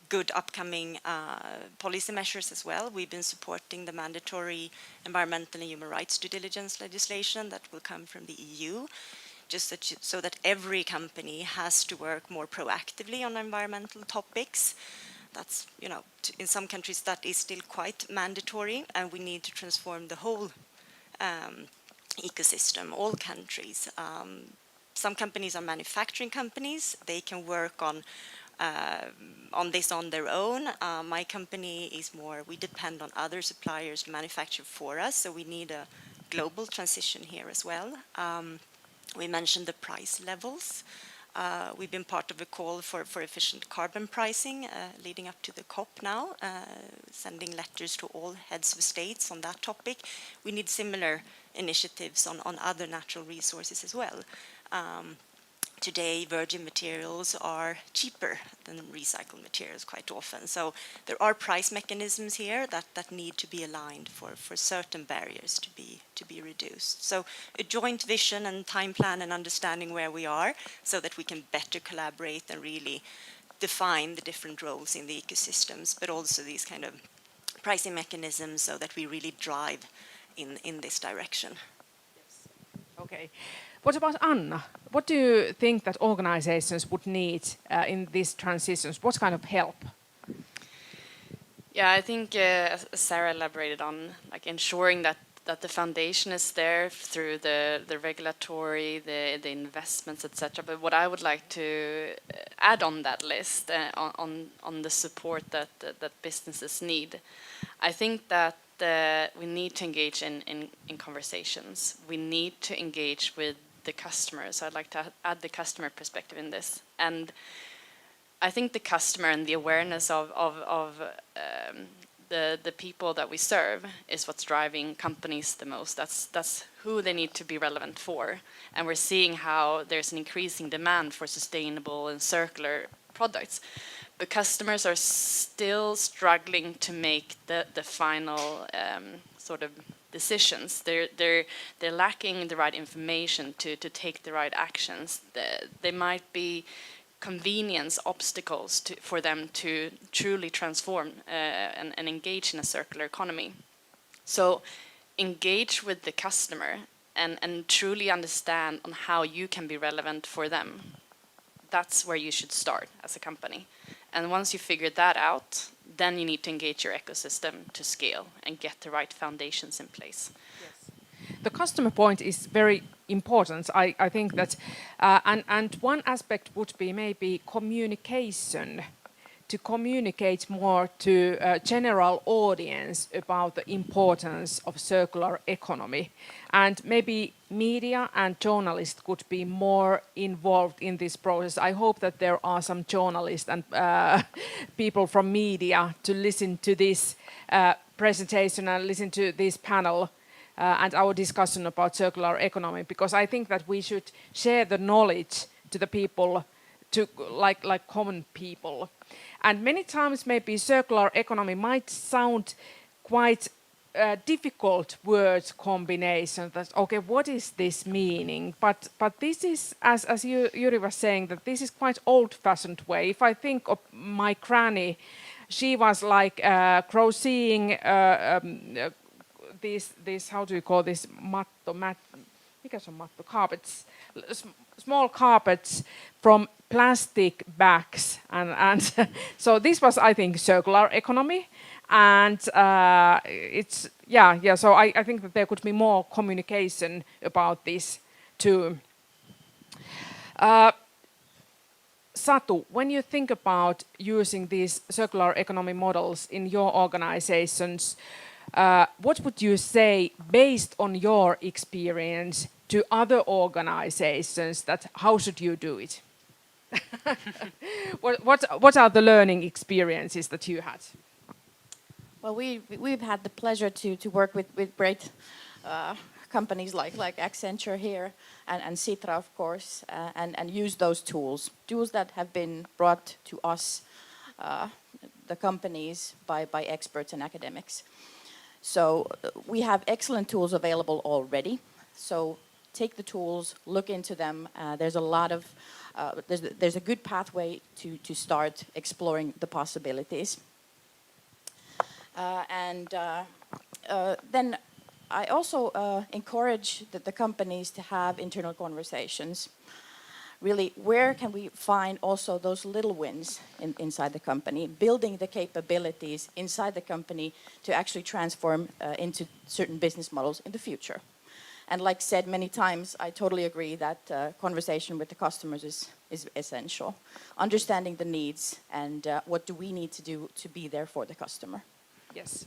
F: good upcoming policy measures as well. We've been supporting the mandatory environmental and human rights due diligence legislation that will come from the EU, just so that every company has to work more proactively on environmental topics. That's, you know, in some countries that is still quite mandatory, and we need to transform the whole ecosystem, all countries. Some companies are manufacturing companies. They can work on this on their own. My company is more, we depend on other suppliers to manufacture for us, so we need a global transition here as well. We mentioned the price levels. We've been part of a call for efficient carbon pricing leading up to the COP now, sending letters to all heads of states on that topic. We need similar initiatives on other natural resources as well. Today, virgin materials are cheaper than recycled materials quite often. So there are price mechanisms here that need to be aligned for certain barriers to be reduced. So a joint vision and time plan and understanding where we are so that we can better collaborate and really define the different roles in the ecosystems, but also these kind of pricing mechanisms so that we really drive in this direction.
A: Yes. Okay. What about Anna? What do you think that organizations would need in these transitions? What kind of help?
E: Yeah, I think as Sarah elaborated on, like ensuring that the foundation is there through the regulatory, the investments, etc. But what I would like to add on that list, on the support that businesses need, I think that we need to engage in conversations. We need to engage with the customers. So I'd like to add the customer perspective in this. And I think the customer and the awareness of the people that we serve is what's driving companies the most. That's who they need to be relevant for. And we're seeing how there's an increasing demand for sustainable and circular products. But customers are still struggling to make the final sort of decisions. They're lacking the right information to take the right actions. They might be convenience obstacles for them to truly transform and engage in a circular economy. So engage with the customer and truly understand on how you can be relevant for them. That's where you should start as a company. And once you figure that out, then you need to engage your ecosystem to scale and get the right foundations in place.
A: The customer point is very important. I think that, and one aspect would be maybe communication, to communicate more to a general audience about the importance of circular economy. And maybe media and journalists could be more involved in this process. I hope that there are some journalists and people from media to listen to this presentation and listen to this panel and our discussion about circular economy, because I think that we should share the knowledge to the people, to like common people. And many times maybe circular economy might sound quite difficult word combination. That okay, what is this meaning? But this is, as Jyri was saying, that this is quite old-fashioned way. If I think of my granny, she was like crocheting this how do you call this mikä se on matto, carpets, small carpets from plastic bags, and so this was, I think, circular economy, and it's yeah. So I think that there could be more communication about this too. Satu, when you think about using these circular economy models in your organizations, what would you say, based on your experience, to other organizations, that how should you do it? What are the learning experiences that you had?
D: Well, we've had the pleasure to work with great companies like Accenture here and Sitra, of course, and use those tools that have been brought to us, the companies, by experts and academics. So we have excellent tools available already. So take the tools, look into them. There's a lot of there's a good pathway to start exploring the possibilities. Then I also encourage the companies to have internal conversations. Really, where can we find also those little wins inside the company, building the capabilities inside the company to actually transform into certain business models in the future. And like said many times, I totally agree that conversation with the customers is essential. Understanding the needs and what do we need to do to be there for the customer.
A: Yes,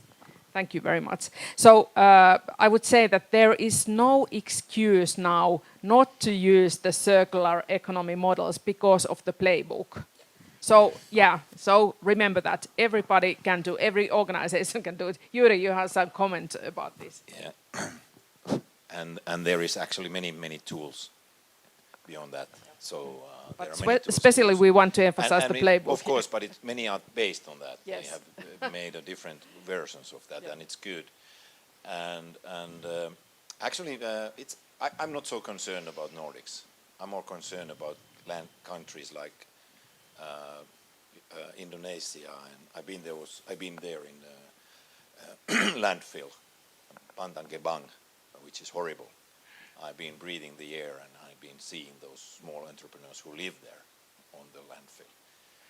A: thank you very much. So I would say that there is no excuse now not to use the circular economy models because of the playbook. So yeah, so remember that everybody can do, every organization can do it. Jyri, you have some comment about this.
C: Yeah. And there is actually many tools beyond that. So there are many tools.
A: Especially we want to emphasize the playbook.
C: Of course, but many are based on that.
A: Yes.
C: They have made different versions of that, and it's good. And actually, I'm not so concerned about Nordics. I'm more concerned about countries like Indonesia, and I've been there in landfill, Pantang Gebang, which is horrible. I've been breathing the air, and I've been seeing those small entrepreneurs who live there on the landfill.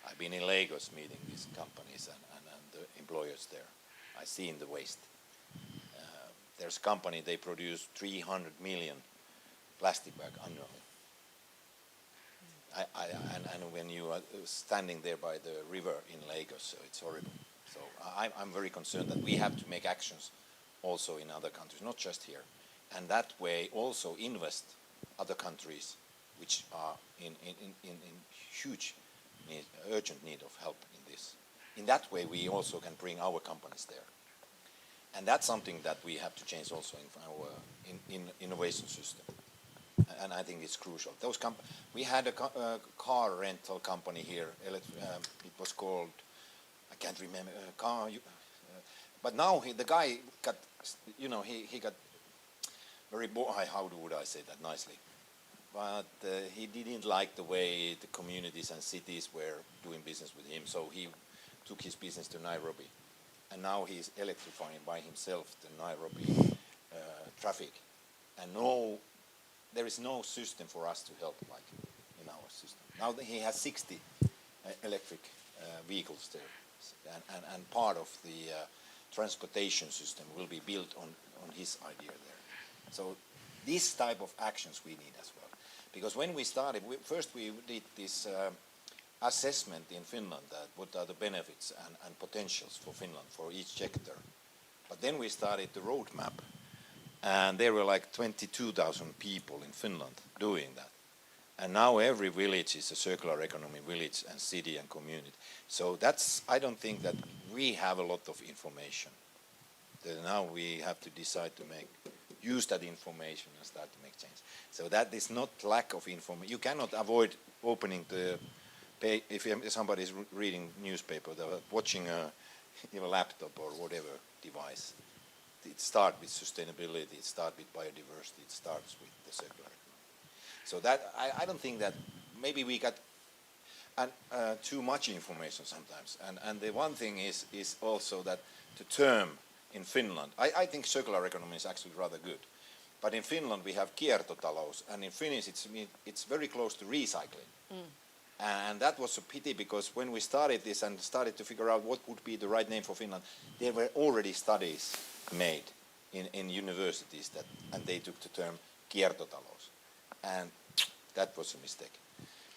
C: I've been in Lagos meeting these companies and the employers there. I've seen the waste. There's a company, they produce 300 million plastic bags annually. And when you are standing there by the river in Lagos, it's horrible. So I'm very concerned that we have to make actions also in other countries, not just here. And that way also invest other countries which are in huge need, urgent need of help in this. In that way we also can bring our companies there. And that's something that we have to change also in our innovation system. And I think it's crucial. We had a car rental company here. It was called, I can't remember, but now the guy got, he got very how would I say that nicely? But he didn't like the way the communities and cities were doing business with him, so he took his business to Nairobi. and now he's electrifying by himself the Nairobi traffic. And there is no system for us to help like in our system. Now he has 60 electric vehicles there, and part of the transportation system will be built on his idea there. So this type of actions we need as well. Because when we started, first we did this assessment in Finland that what are the benefits and potentials for Finland for each sector. But then we started the roadmap, and there were like 22,000 people in Finland doing that. And now every village is a circular economy village and city and community. So I don't think that we have a lot of information. Now we have to decide to use that information and start to make change. So that is not lack of information. You cannot avoid opening the page if somebody is reading newspaper, they're watching a laptop or whatever device. It starts with sustainability, it starts with biodiversity, it starts with the circular economy. So that I don't think that maybe we got too much information sometimes. And the one thing is also that the term in Finland, I think circular economy is actually rather good. But in Finland we have kiertotalous, and in Finnish it's very close to recycling. And that was a pity, because when we started this and started to figure out what would be the right name for Finland, there were already studies made in universities and they took the term kiertotalous. And that was a mistake.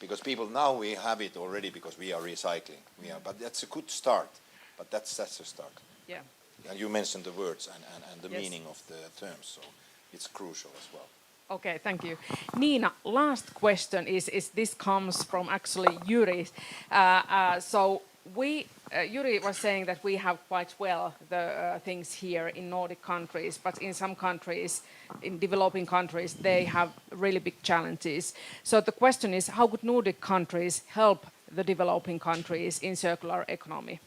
C: Because people, now we have it already because we are recycling. But that's a good start. But that's a start.
A: Yeah.
C: And you mentioned the words and the
A: Yes.
C: meaning of the terms, so it's crucial as well.
A: Okay, thank you. Nina, last question is this comes from actually Yuri. So Yuri was saying that we have quite well the things here in Nordic countries, but in some countries, in developing countries, they have really big challenges. So the question is, how could Nordic countries help the developing countries in circular economy?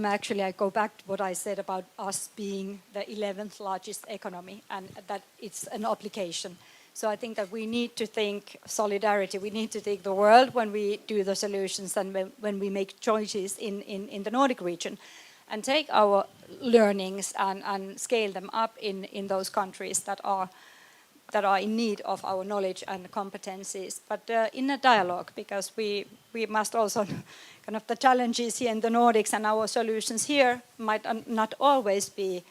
B: Actually, I go back to what I said about us being the 11th largest economy, and that it's an obligation. So I think that we need to think solidarity. We need to think the world when we do the solutions and when we make choices in the Nordic region, and take our learnings and scale them up in those countries that are in need of our knowledge and competencies, but in a dialogue, because we must also kind of the challenges here in the Nordics and our solutions here might not always be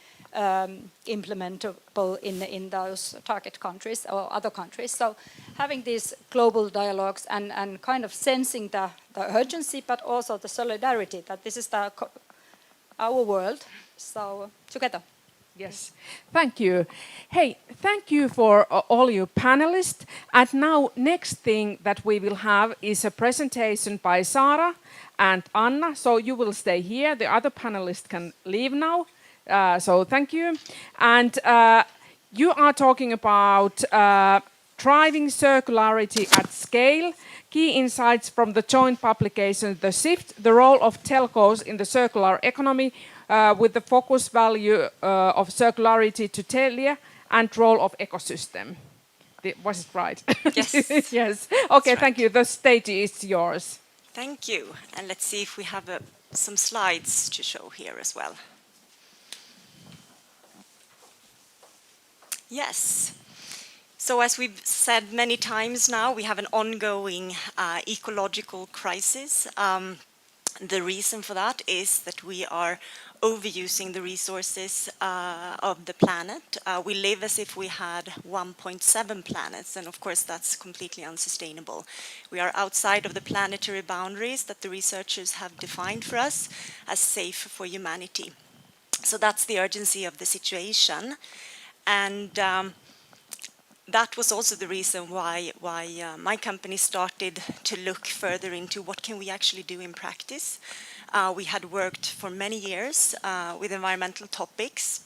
B: implementable in those target countries or other countries. So having these global dialogues and kind of sensing the urgency, but also the solidarity that this is our world. So together.
A: Yes, thank you. Hey, thank you for all you panelists. And now next thing that we will have is a presentation by Sara and Anna. So you will stay here. The other panelists can leave now. So thank you. And you are talking about driving circularity at scale, key insights from the joint publication, The Shift, the role of telcos in the circular economy, with the focus value of circularity to Telia and role of ecosystem. Was it right?
F: Yes.
A: Yes. Okay,
F: right.
A: thank you. The stage is yours.
F: Thank you. And let's see if we have some slides to show here as well. Yes. So as we've said many times now, we have an ongoing ecological crisis. The reason for that is that we are overusing the resources of the planet. We live as if we had 1.7 planets, and of course that's completely unsustainable. We are outside of the planetary boundaries that the researchers have defined for us as safe for humanity. So that's the urgency of the situation. And that was also the reason why my company started to look further into what can we actually do in practice. We had worked for many years with environmental topics,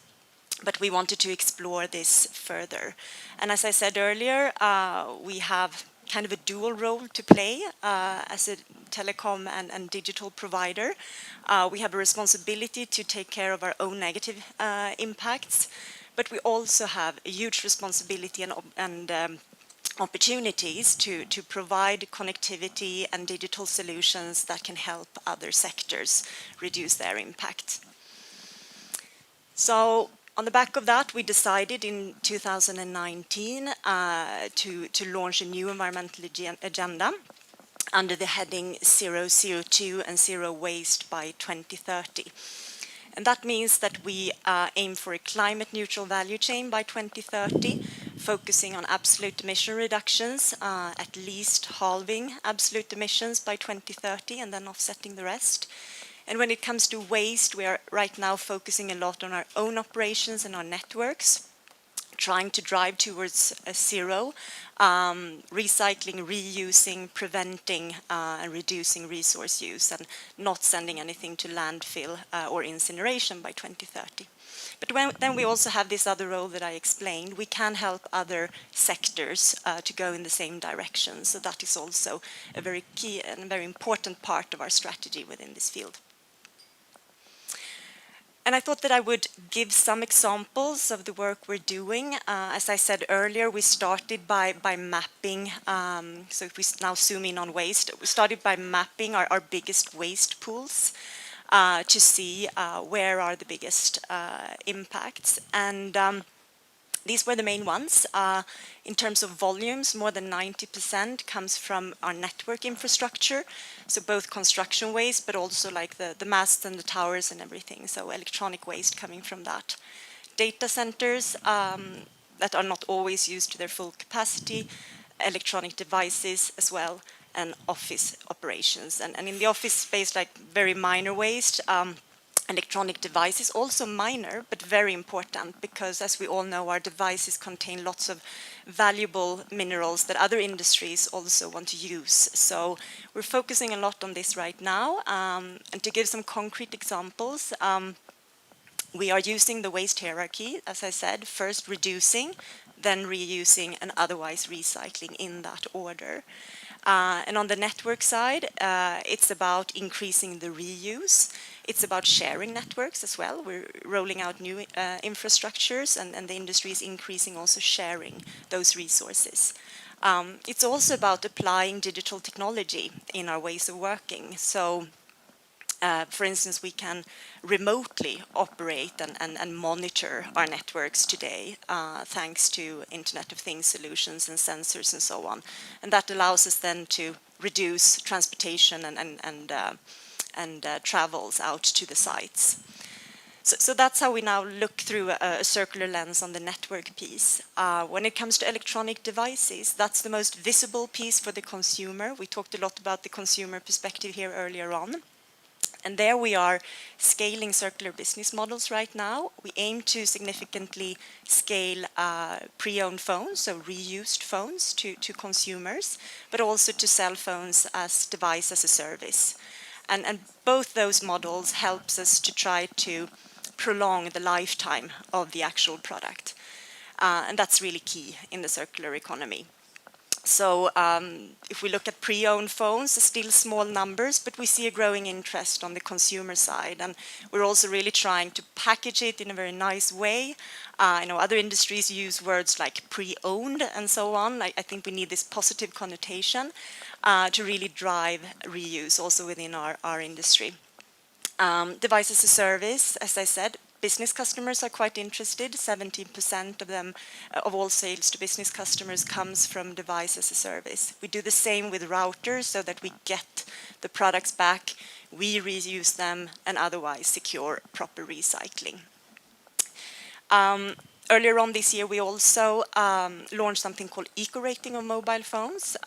F: but we wanted to explore this further. And as I said earlier, we have kind of a dual role to play as a telecom and digital provider. We have a responsibility to take care of our own negative impacts, but we also have a huge responsibility and opportunities to provide connectivity and digital solutions that can help other sectors reduce their impact. So on the back of that, we decided in 2019 to launch a new environmental agenda under the heading Zero CO2 and Zero Waste by 2030. And that means that we aim for a climate neutral value chain by 2030, focusing on absolute emission reductions, at least halving absolute emissions by 2030 and then offsetting the rest. And when it comes to waste, we are right now focusing a lot on our own operations and our networks, trying to drive towards a zero, recycling, reusing, preventing and reducing resource use, and not sending anything to landfill or incineration by 2030. But then we also have this other role that I explained. We can help other sectors to go in the same direction. So that is also a very key and very important part of our strategy within this field. And I thought that I would give some examples of the work we're doing. As I said earlier, we started by mapping, so if we now zoom in on waste, we started by mapping our biggest waste pools to see where are the biggest impacts. And these were the main ones. In terms of volumes, more than 90% comes from our network infrastructure. So both construction waste, but also like the masts and the towers and everything. So electronic waste coming from that. Data centers that are not always used to their full capacity, electronic devices as well, and office operations. And in the office space, like very minor waste, electronic devices, also minor, but very important, because as we all know, our devices contain lots of valuable minerals that other industries also want to use. So we're focusing a lot on this right now. And to give some concrete examples, we are using the waste hierarchy, as I said, first reducing, then reusing, and otherwise recycling in that order. And on the network side, it's about increasing the reuse. It's about sharing networks as well. We're rolling out new infrastructures, and the industry is increasing also sharing those resources. It's also about applying digital technology in our ways of working. So, for instance, we can remotely operate and monitor our networks today, thanks to Internet of Things solutions and sensors and so on. And that allows us then to reduce transportation and travels out to the sites. So that's how we now look through a circular lens on the network piece. When it comes to electronic devices, that's the most visible piece for the consumer. We talked a lot about the consumer perspective here earlier on. And there we are scaling circular business models right now. We aim to significantly scale pre-owned phones, so reused phones to consumers, but also to cell phones as device as a service. And both those models helps us to try to prolong the lifetime of the actual product. And that's really key in the circular economy. So if we look at pre-owned phones, still small numbers, but we see a growing interest on the consumer side. And we're also really trying to package it in a very nice way. I know other industries use words like pre-owned and so on. I think we need this positive connotation to really drive reuse also within our industry. Device as a service, as I said, business customers are quite interested. 17% of them, of all sales to business customers, comes from device as a service. We do the same with routers so that we get the products back, we reuse them, and otherwise secure proper recycling. Earlier on this year, we also launched something called eco-rating of mobile phones,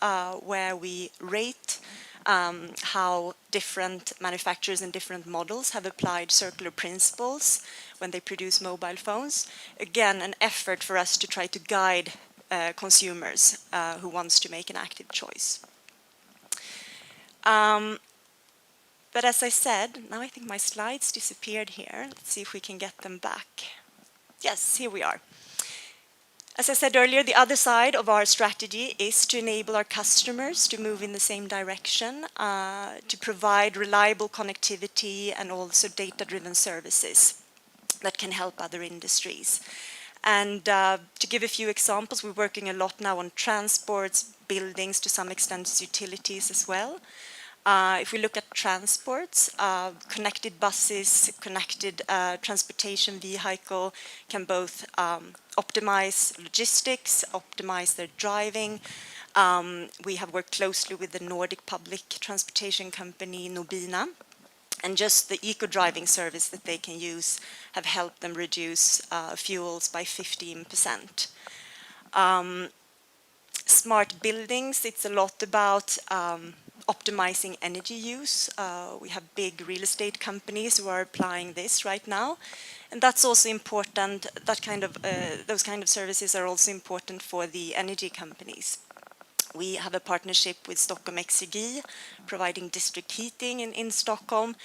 F: where we rate how different manufacturers and different models have applied circular principles when they produce mobile phones. Again, an effort for us to try to guide consumers who wants to make an active choice. But as I said, now I think my slides disappeared here. Let's see if we can get them back. Yes, here we are. As I said earlier, the other side of our strategy is to enable our customers to move in the same direction, to provide reliable connectivity and also data-driven services that can help other industries. And to give a few examples, we're working a lot now on transports, buildings, to some extent utilities as well. If we look at transports, connected buses, connected transportation vehicle can both optimize logistics, optimize their driving. We have worked closely with the Nordic public transportation company Nobina, and just the eco-driving service that they can use have helped them reduce fuels by 15%. Smart buildings, it's a lot about optimizing energy use. We have big real estate companies who are applying this right now. And that's also important, those kind of services are also important for the energy companies. We have a partnership with Stockholm Exergi, providing district heating in Stockholm.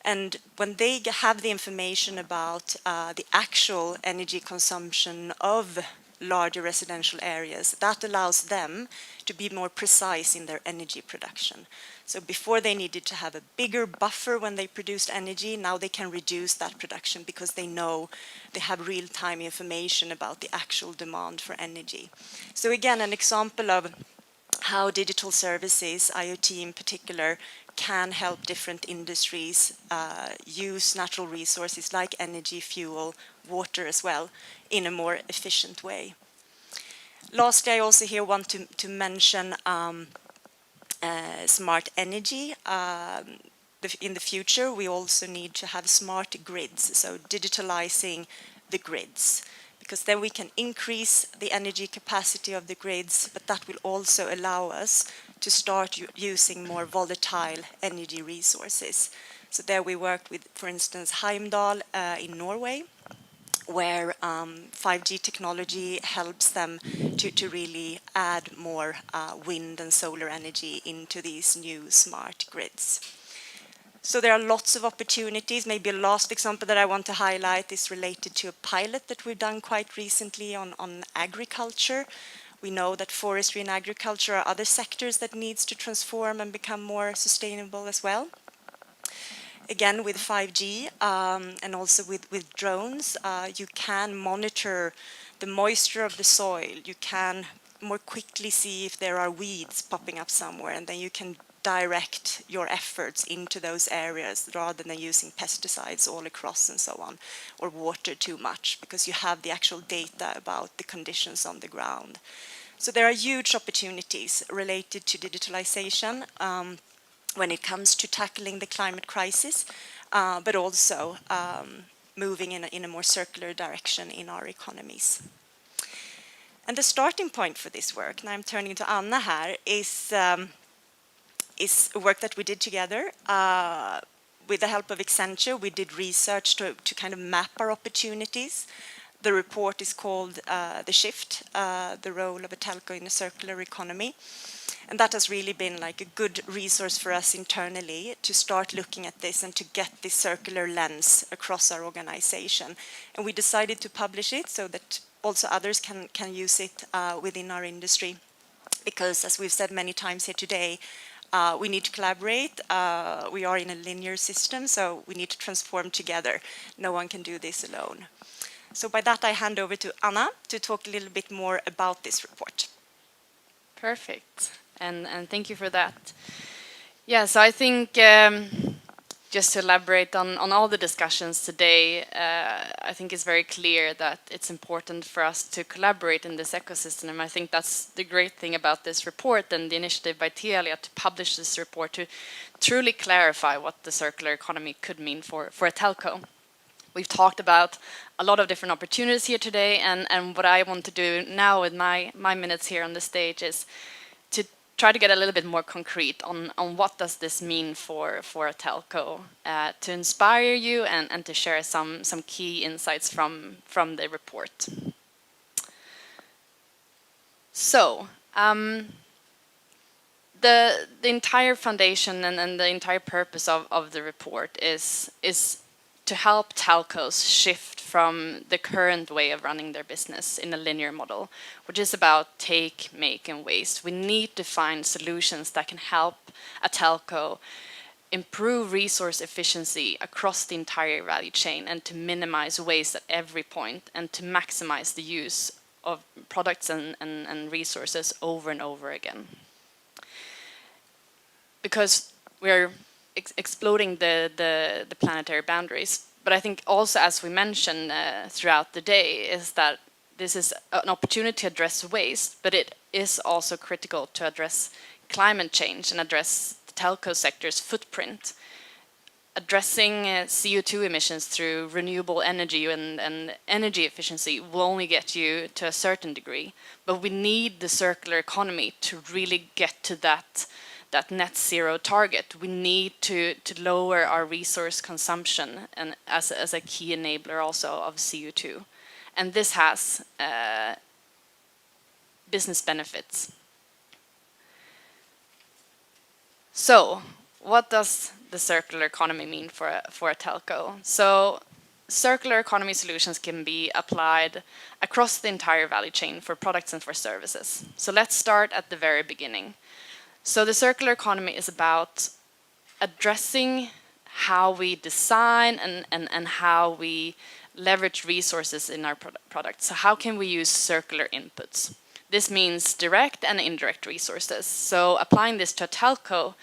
F: And when they have the information about the actual energy consumption of larger residential areas, that allows them to be more precise in their energy production. So before they needed to have a bigger buffer when they produced energy, now they can reduce that production because they know they have real-time information about the actual demand for energy. So again, an example of how digital services, IoT in particular, can help different industries use natural resources like energy, fuel, water as well, in a more efficient way. Lastly, I also here want to mention smart energy. In the future, we also need to have smart grids, so digitalizing the grids, because then we can increase the energy capacity of the grids, but that will also allow us to start using more volatile energy resources. So there we worked with, for instance, Heimdal in Norway, where 5G technology helps them to really add more wind and solar energy into these new smart grids. So there are lots of opportunities. Maybe a last example that I want to highlight is related to a pilot that we've done quite recently on agriculture. We know that forestry and agriculture are other sectors that needs to transform and become more sustainable as well. Again, with 5G and also with drones, you can monitor the moisture of the soil. You can more quickly see if there are weeds popping up somewhere, and then you can direct your efforts into those areas rather than using pesticides all across and so on, or water too much, because you have the actual data about the conditions on the ground. So there are huge opportunities related to digitalization when it comes to tackling the climate crisis, but also moving in a more circular direction in our economies. And the starting point for this work, and I'm turning to Anna here, is work that we did together. With the help of Accenture, we did research to kind of map our opportunities. The report is called The Shift, the role of a telco in a circular economy. And that has really been like a good resource for us internally to start looking at this and to get this circular lens across our organization. And we decided to publish it so that also others can use it within our industry. Because as we've said many times here today, we need to collaborate. We are in a linear system, so we need to transform together. No one can do this alone. So by that, I hand over to Anna to talk a little bit more about this report.
E: Perfect. And thank you for that. Yeah, so I think just to elaborate on all the discussions today, I think it's very clear that it's important for us to collaborate in this ecosystem. And I think that's the great thing about this report and the initiative by Telia to publish this report to truly clarify what the circular economy could mean for a telco. We've talked about a lot of different opportunities here today, and what I want to do now with my minutes here on the stage is to try to get a little bit more concrete on what does this mean for a telco, to inspire you and to share some key insights from the report. So, the entire foundation and the entire purpose of the report is to help telcos shift from the current way of running their business in a linear model, which is about take, make, and waste. We need to find solutions that can help a telco improve resource efficiency across the entire value chain and to minimize waste at every point and to maximize the use of products and resources over and over again. Because we're exploding the planetary boundaries. But I think also, as we mentioned throughout the day, is that this is an opportunity to address waste, but it is also critical to address climate change and address the telco sector's footprint. Addressing CO2 emissions through renewable energy and energy efficiency will only get you to a certain degree, but we need the circular economy to really get to that net zero target. We need to lower our resource consumption and as a key enabler also of CO2. And this has business benefits. So, what does the circular economy mean for a telco? So, circular economy solutions can be applied across the entire value chain for products and for services. So let's start at the very beginning. So the circular economy is about addressing how we design and how we leverage resources in our products. So how can we use circular inputs? This means direct and indirect resources. So applying this to a telco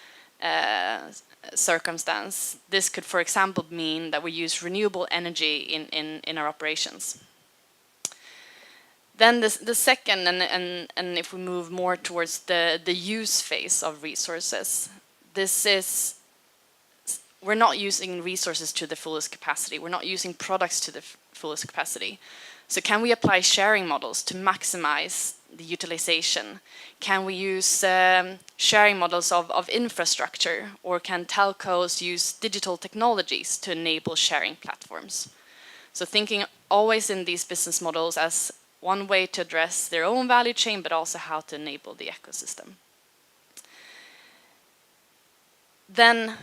E: circumstance, this could, for example, mean that we use renewable energy in our operations. Then the second, and if we move more towards the use phase of resources, this is, we're not using resources to the fullest capacity. We're not using products to the fullest capacity. So can we apply sharing models to maximize the utilization? Can we use sharing models of infrastructure, or can telcos use digital technologies to enable sharing platforms? So thinking always in these business models as one way to address their own value chain, but also how to enable the ecosystem. Then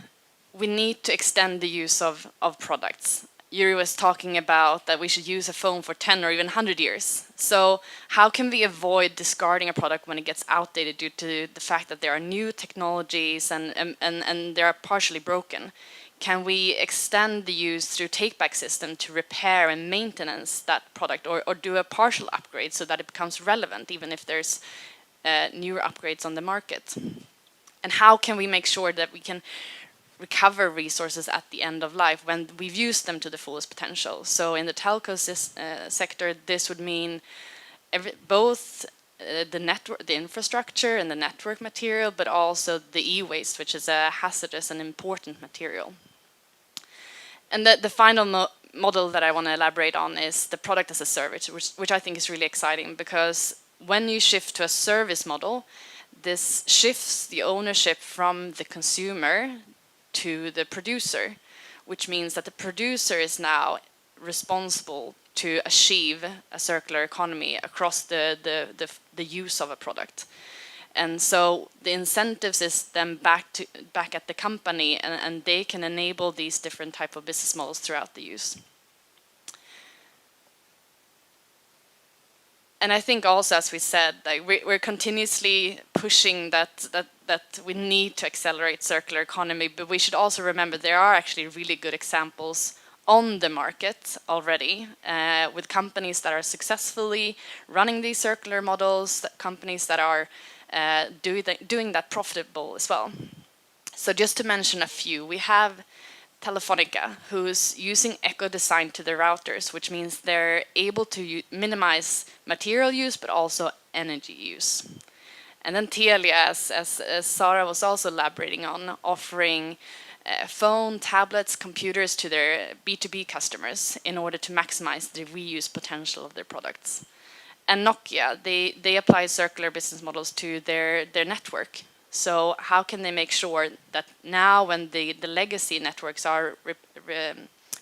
E: we need to extend the use of products. Yuri was talking about that we should use a phone for 10 or even 100 years. So how can we avoid discarding a product when it gets outdated due to the fact that there are new technologies and they are partially broken? Can we extend the use through take-back system to repair and maintenance that product, or do a partial upgrade so that it becomes relevant even if there's newer upgrades on the market? And how can we make sure that we can recover resources at the end of life when we've used them to the fullest potential? So in the telco sector, this would mean both the infrastructure and the network material, but also the e-waste, which is a hazardous and important material. And the final model that I want to elaborate on is the product as a service, which I think is really exciting, because when you shift to a service model, this shifts the ownership from the consumer to the producer, which means that the producer is now responsible to achieve a circular economy across the use of a product. And so the incentives is then back at the company, and they can enable these different type of business models throughout the use. And I think also, as we said, like we're continuously pushing that we need to accelerate circular economy, but we should also remember there are actually really good examples on the market already, with companies that are successfully running these circular models, companies that are doing that profitable as well. So just to mention a few, we have Telefonica, who's using eco-design to their routers, which means they're able to minimize material use, but also energy use. And then Telia, as Sara was also elaborating on, offering phone, tablets, computers to their B2B customers in order to maximize the reuse potential of their products. And Nokia, they apply circular business models to their network. So how can they make sure that now when the legacy networks are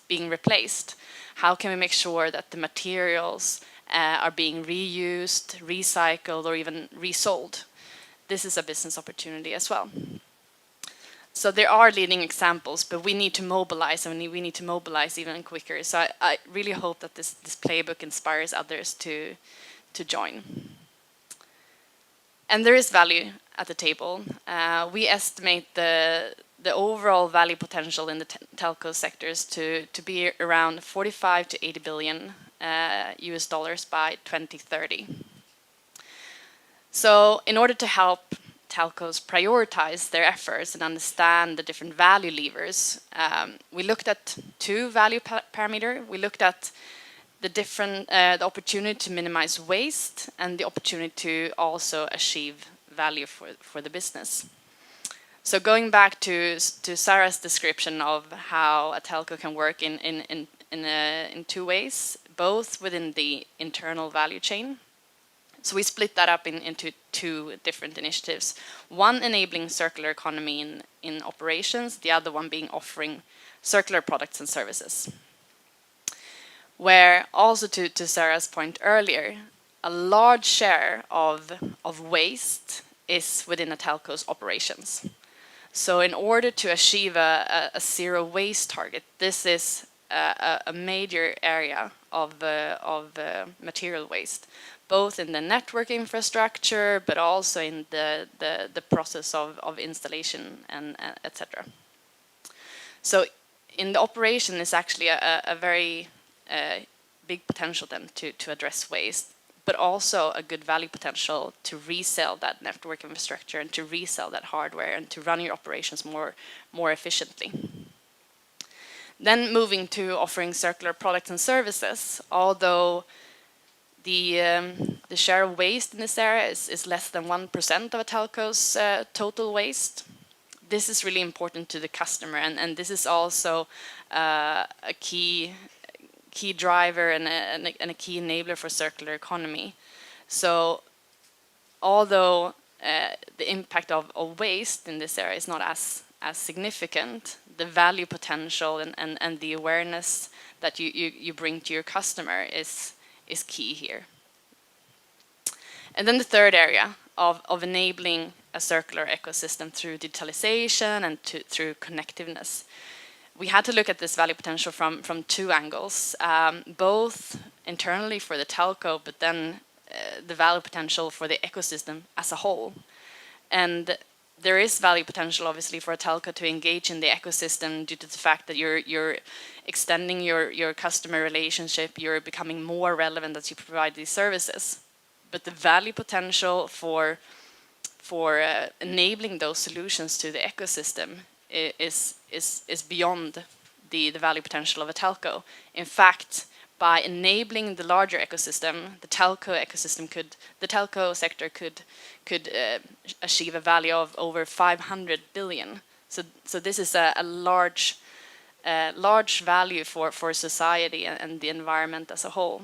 E: being replaced, how can we make sure that the materials are being reused, recycled, or even resold? This is a business opportunity as well. So there are leading examples, but we need to mobilize, and we need to mobilize even quicker. So I really hope that this playbook inspires others to join. And there is value at the table. We estimate the the overall value potential in the telco sectors to be around 45 to 80 billion US dollars by 2030. So in order to help telcos prioritize their efforts and understand the different value levers, we looked at two value parameters. We looked at the opportunity to minimize waste and the opportunity to also achieve value for the business. So going back to Sarah's description of how a telco can work in two ways, both within the internal value chain. So we split that up into two different initiatives. One enabling circular economy in operations, the other one being offering circular products and services. Where also to Sarah's point earlier, a large share of waste is within a telco's operations. So in order to achieve a zero waste target, this is a major area of material waste, both in the network infrastructure, but also in the process of installation and etc. So in the operation is actually a very big potential then to address waste, but also a good value potential to resell that network infrastructure and to resell that hardware and to run your operations more efficiently. Then moving to offering circular products and services, although the share of waste in this area is less than 1% of a telco's total waste. This is really important to the customer, and this is also a key driver and a key enabler for circular economy. So although the impact of waste in this area is not as significant, the value potential and the awareness that you bring to your customer is key here. And then the third area of enabling a circular ecosystem through digitalization and through connectiveness. We had to look at this value potential from two angles, both internally for the telco, but then the value potential for the ecosystem as a whole. And there is value potential, obviously, for a telco to engage in the ecosystem due to the fact that you're extending your customer relationship, you're becoming more relevant as you provide these services. But the value potential for enabling those solutions to the ecosystem is beyond the value potential of a telco. In fact, by enabling the larger ecosystem, the telco sector could achieve a value of over 500 billion. So this is a large value for society and the environment as a whole,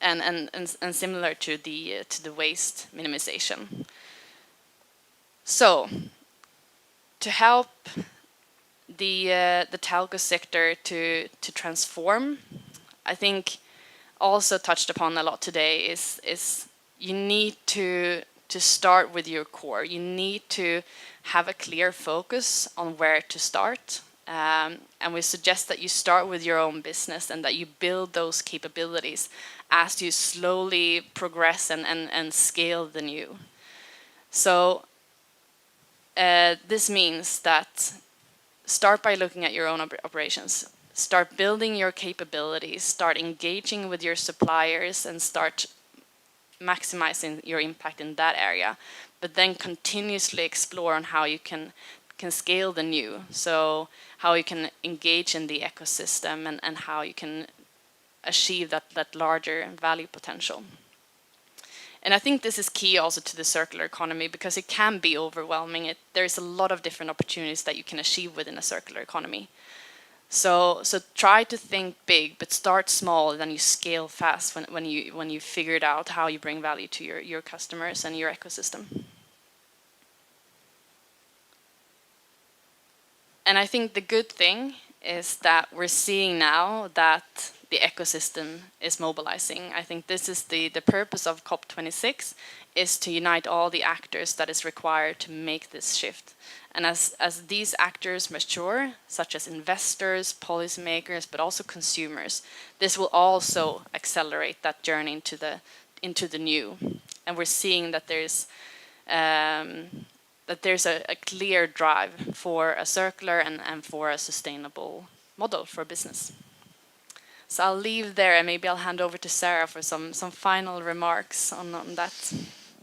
E: and similar to the waste minimization. So to help the telco sector to transform, I think also touched upon a lot today is you need to start with your core. You need to have a clear focus on where to start. And we suggest that you start with your own business and that you build those capabilities as you slowly progress and scale the new. So this means that start by looking at your own operations. Start building your capabilities, start engaging with your suppliers, and start maximizing your impact in that area. But then continuously explore on how you can scale the new. So how you can engage in the ecosystem and how you can achieve that larger value potential. And I think this is key also to the circular economy because it can be overwhelming. There's a lot of different opportunities that you can achieve within a circular economy. So try to think big, but start small, then you scale fast when you figured out how you bring value to your customers and your ecosystem. And I think the good thing is that we're seeing now that the ecosystem is mobilizing. I think this is the purpose of COP26 is to unite all the actors that is required to make this shift. And as these actors mature, such as investors, policymakers, but also consumers, this will also accelerate that journey into the new. And we're seeing that there's that there's a clear drive for a circular and for a sustainable model for business. So I'll leave there, and maybe I'll hand over to Sarah for some final remarks on that.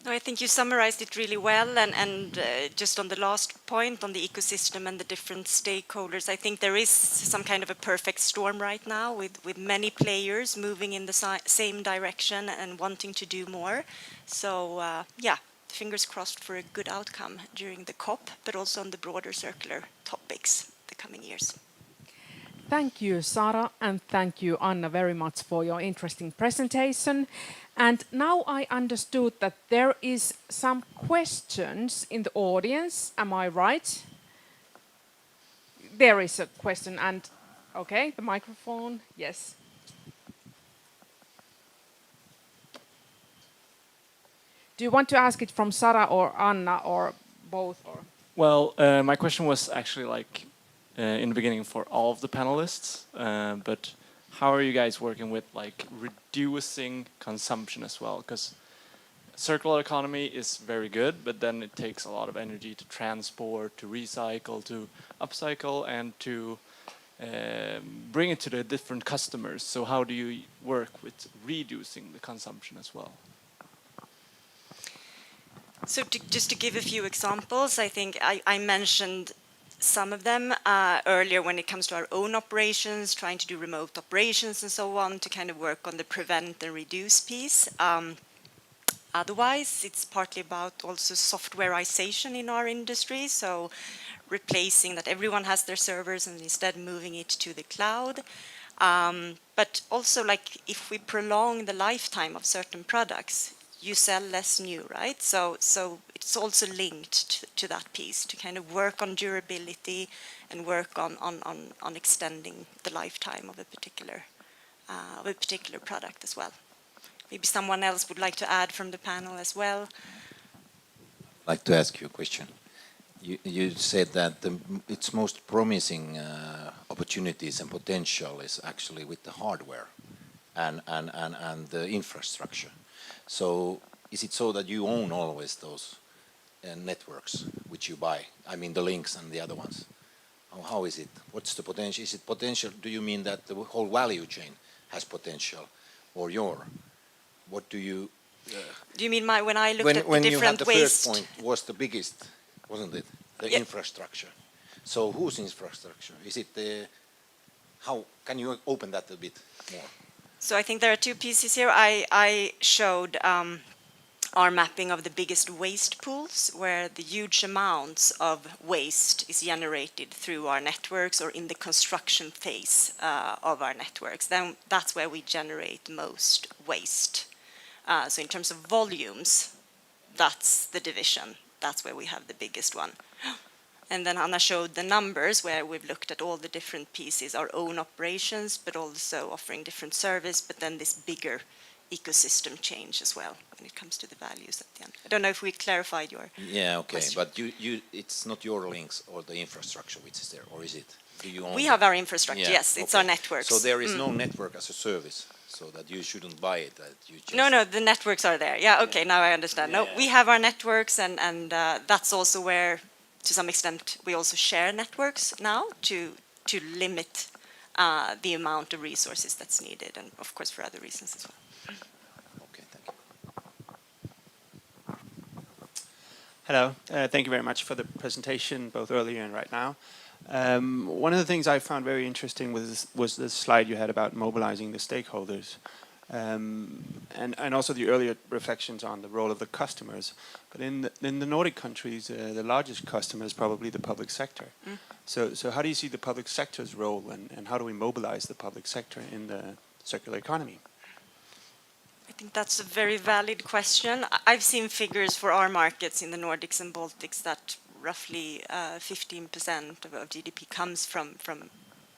F: No, I think you summarized it really well, and just on the last point on the ecosystem and the different stakeholders, I think there is some kind of a perfect storm right now with many players moving in the same direction and wanting to do more. So yeah, fingers crossed for a good outcome during the COP, but also on the broader circular topics the coming years.
A: Thank you, Sara, and thank you, Anna, very much for your interesting presentation. And now I understood that there is some questions in the audience. Am I right? There is a question, and okay, the microphone, yes. Do you want to ask it from Sara or Anna or both? Or?
G: Well, my question was actually like in the beginning for all of the panelists, but how are you guys working with like reducing consumption as well? Because circular economy is very good, but then it takes a lot of energy to transport, to recycle, to upcycle, and to bring it to the different customers. So how do you work with reducing the consumption as well?
F: So just to give a few examples, I think I mentioned some of them earlier when it comes to our own operations, trying to do remote operations and so on to kind of work on the prevent and reduce piece. Otherwise, it's partly about also softwareization in our industry, so replacing that everyone has their servers and instead moving it to the cloud. But also, like, if we prolong the lifetime of certain products, you sell less new, right? So it's also linked to that piece, to kind of work on durability and work on extending the lifetime of a particular product as well. Maybe someone else would like to add from the panel as well.
C: I'd like to ask you a question. You said that its most promising opportunities and potential is actually with the hardware and the infrastructure. So is it so that you own always those networks which you buy? I mean the links and the other ones. How is it? What's the potential? Is it potential? Do you mean that the whole value chain has potential, or what do you?
F: Do you mean when I looked at the different waste?
C: When you had the first point was the biggest, wasn't it? The infrastructure. So whose infrastructure? Is it the? How can you open that a bit more?
F: So I think there are two pieces here. I showed our mapping of the biggest waste pools, where the huge amounts of waste is generated through our networks or in the construction phase of our networks. Then that's where we generate most waste. So in terms of volumes, that's the division. That's where we have the biggest one. And then Anna showed the numbers where we've looked at all the different pieces, our own operations, but also offering different service, but then this bigger ecosystem change as well when it comes to the values at the end. I don't know if we clarified your question.
C: But it's not your links or the infrastructure which is there, or is it? Do you own
F: we have our infrastructure, yes, it's our networks.
C: So there is no network as a service, so that you shouldn't buy it. That you just
F: No, the networks are there. Yeah, okay, now I understand. No, we have our networks, and that's also where, to some extent, we also share networks now to limit the amount of resources that's needed, and of course for other reasons as well.
C: Okay, thank you.
H: Hello, thank you very much for the presentation, both earlier and right now. One of the things I found very interesting was the slide you had about mobilizing the stakeholders. And also the earlier reflections on the role of the customers. But in the Nordic countries, the largest customer is probably the public sector. So how do you see the public sector's role, and how do we mobilize the public sector in the circular economy?
F: I think that's a very valid question. I've seen figures for our markets in the Nordics and Baltics that roughly 15% of GDP comes from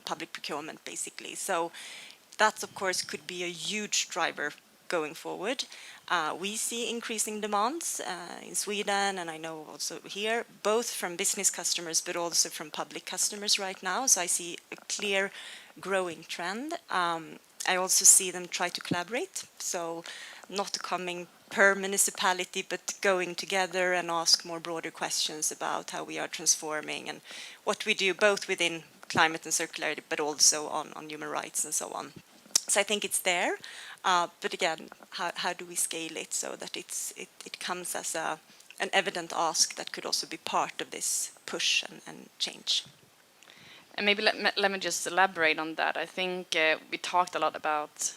F: public procurement, basically. So that, of course, could be a huge driver going forward. We see increasing demands in Sweden, and I know also here, both from business customers but also from public customers right now. So I see a clear growing trend. I also see them try to collaborate, so not coming per municipality, but going together and ask more broader questions about how we are transforming and what we do both within climate and circularity, but also on human rights and so on. So I think it's there, but again, how do we scale it so that it comes as an evident ask that could also be part of this push and change?
E: And maybe let me just elaborate on that. I think we talked a lot about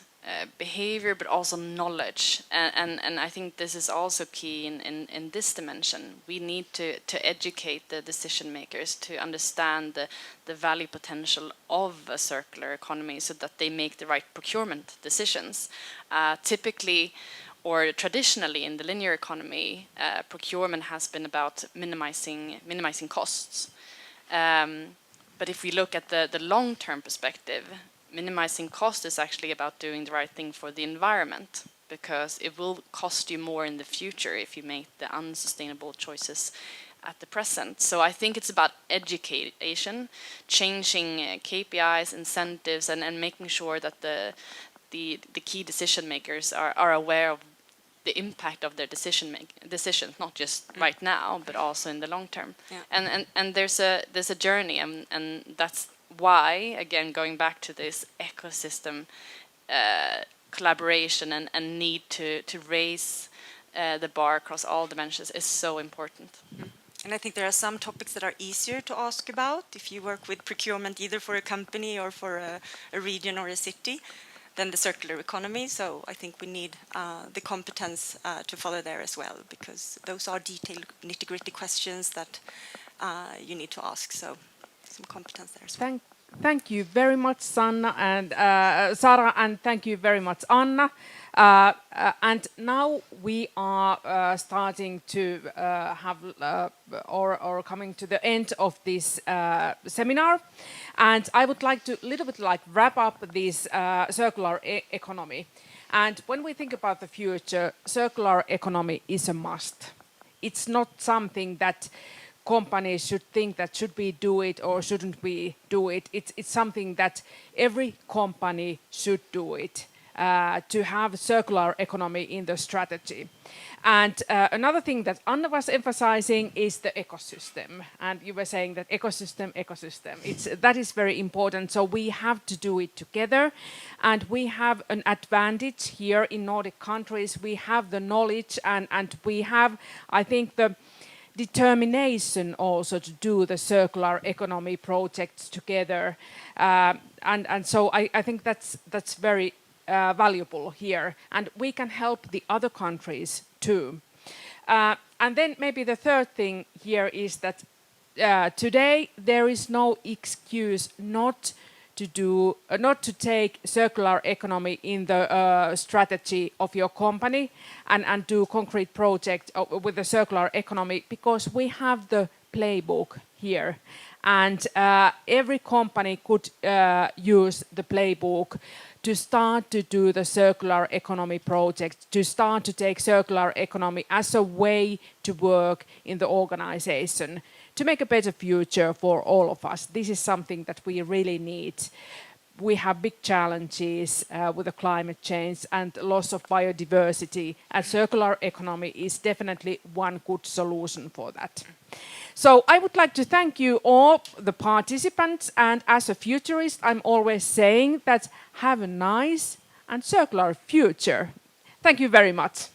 E: behavior, but also knowledge. And I think this is also key in this dimension. We need to educate the decision makers to understand the value potential of a circular economy so that they make the right procurement decisions. Typically, or traditionally in the linear economy, procurement has been about minimizing costs. But if we look at the long-term perspective, minimizing cost is actually about doing the right thing for the environment, because it will cost you more in the future if you make the unsustainable choices at the present. So I think it's about education, changing KPIs, incentives, and making sure that the key decision makers are aware of the impact of their decisions, not just right now, but also in the long term. Yeah. And there's a journey, and that's why, again, going back to this ecosystem collaboration and need to raise the bar across all dimensions is so important.
F: And I think there are some topics that are easier to ask about if you work with procurement either for a company or for a region or a city than the circular economy. So I think we need the competence to follow there as well, because those are detailed, nitty-gritty questions that you need to ask. So some competence there as well.
A: Thank you very much, Sanna and Sara, and thank you very much, Anna. And now we are starting to have or coming to the end of this seminar, and I would like to little bit like wrap up this circular economy. And when we think about the future, circular economy is a must. It's not something that companies should think that should we do it or shouldn't we do it. It's something that every company should do it to have circular economy in the strategy. And another thing that Anna was emphasizing is the ecosystem. And you were saying that ecosystem. That is very important. So we have to do it together. And we have an advantage here in Nordic countries. We have the knowledge and we have, I think, the determination also to do the circular economy projects together, and so I think that's very valuable here, and we can help the other countries too. And then maybe the third thing here is that today there is no excuse not to take circular economy in the strategy of your company and do concrete projects with the circular economy, because we have the playbook here. And every company could use the playbook to start to do the circular economy project, to start to take circular economy as a way to work in the organization, to make a better future for all of us. This is something that we really need. We have big challenges with the climate change and loss of biodiversity, and circular economy is definitely one good solution for that. So I would like to thank you all, the participants, and as a futurist, I'm always saying that have a nice and circular future. Thank you very much.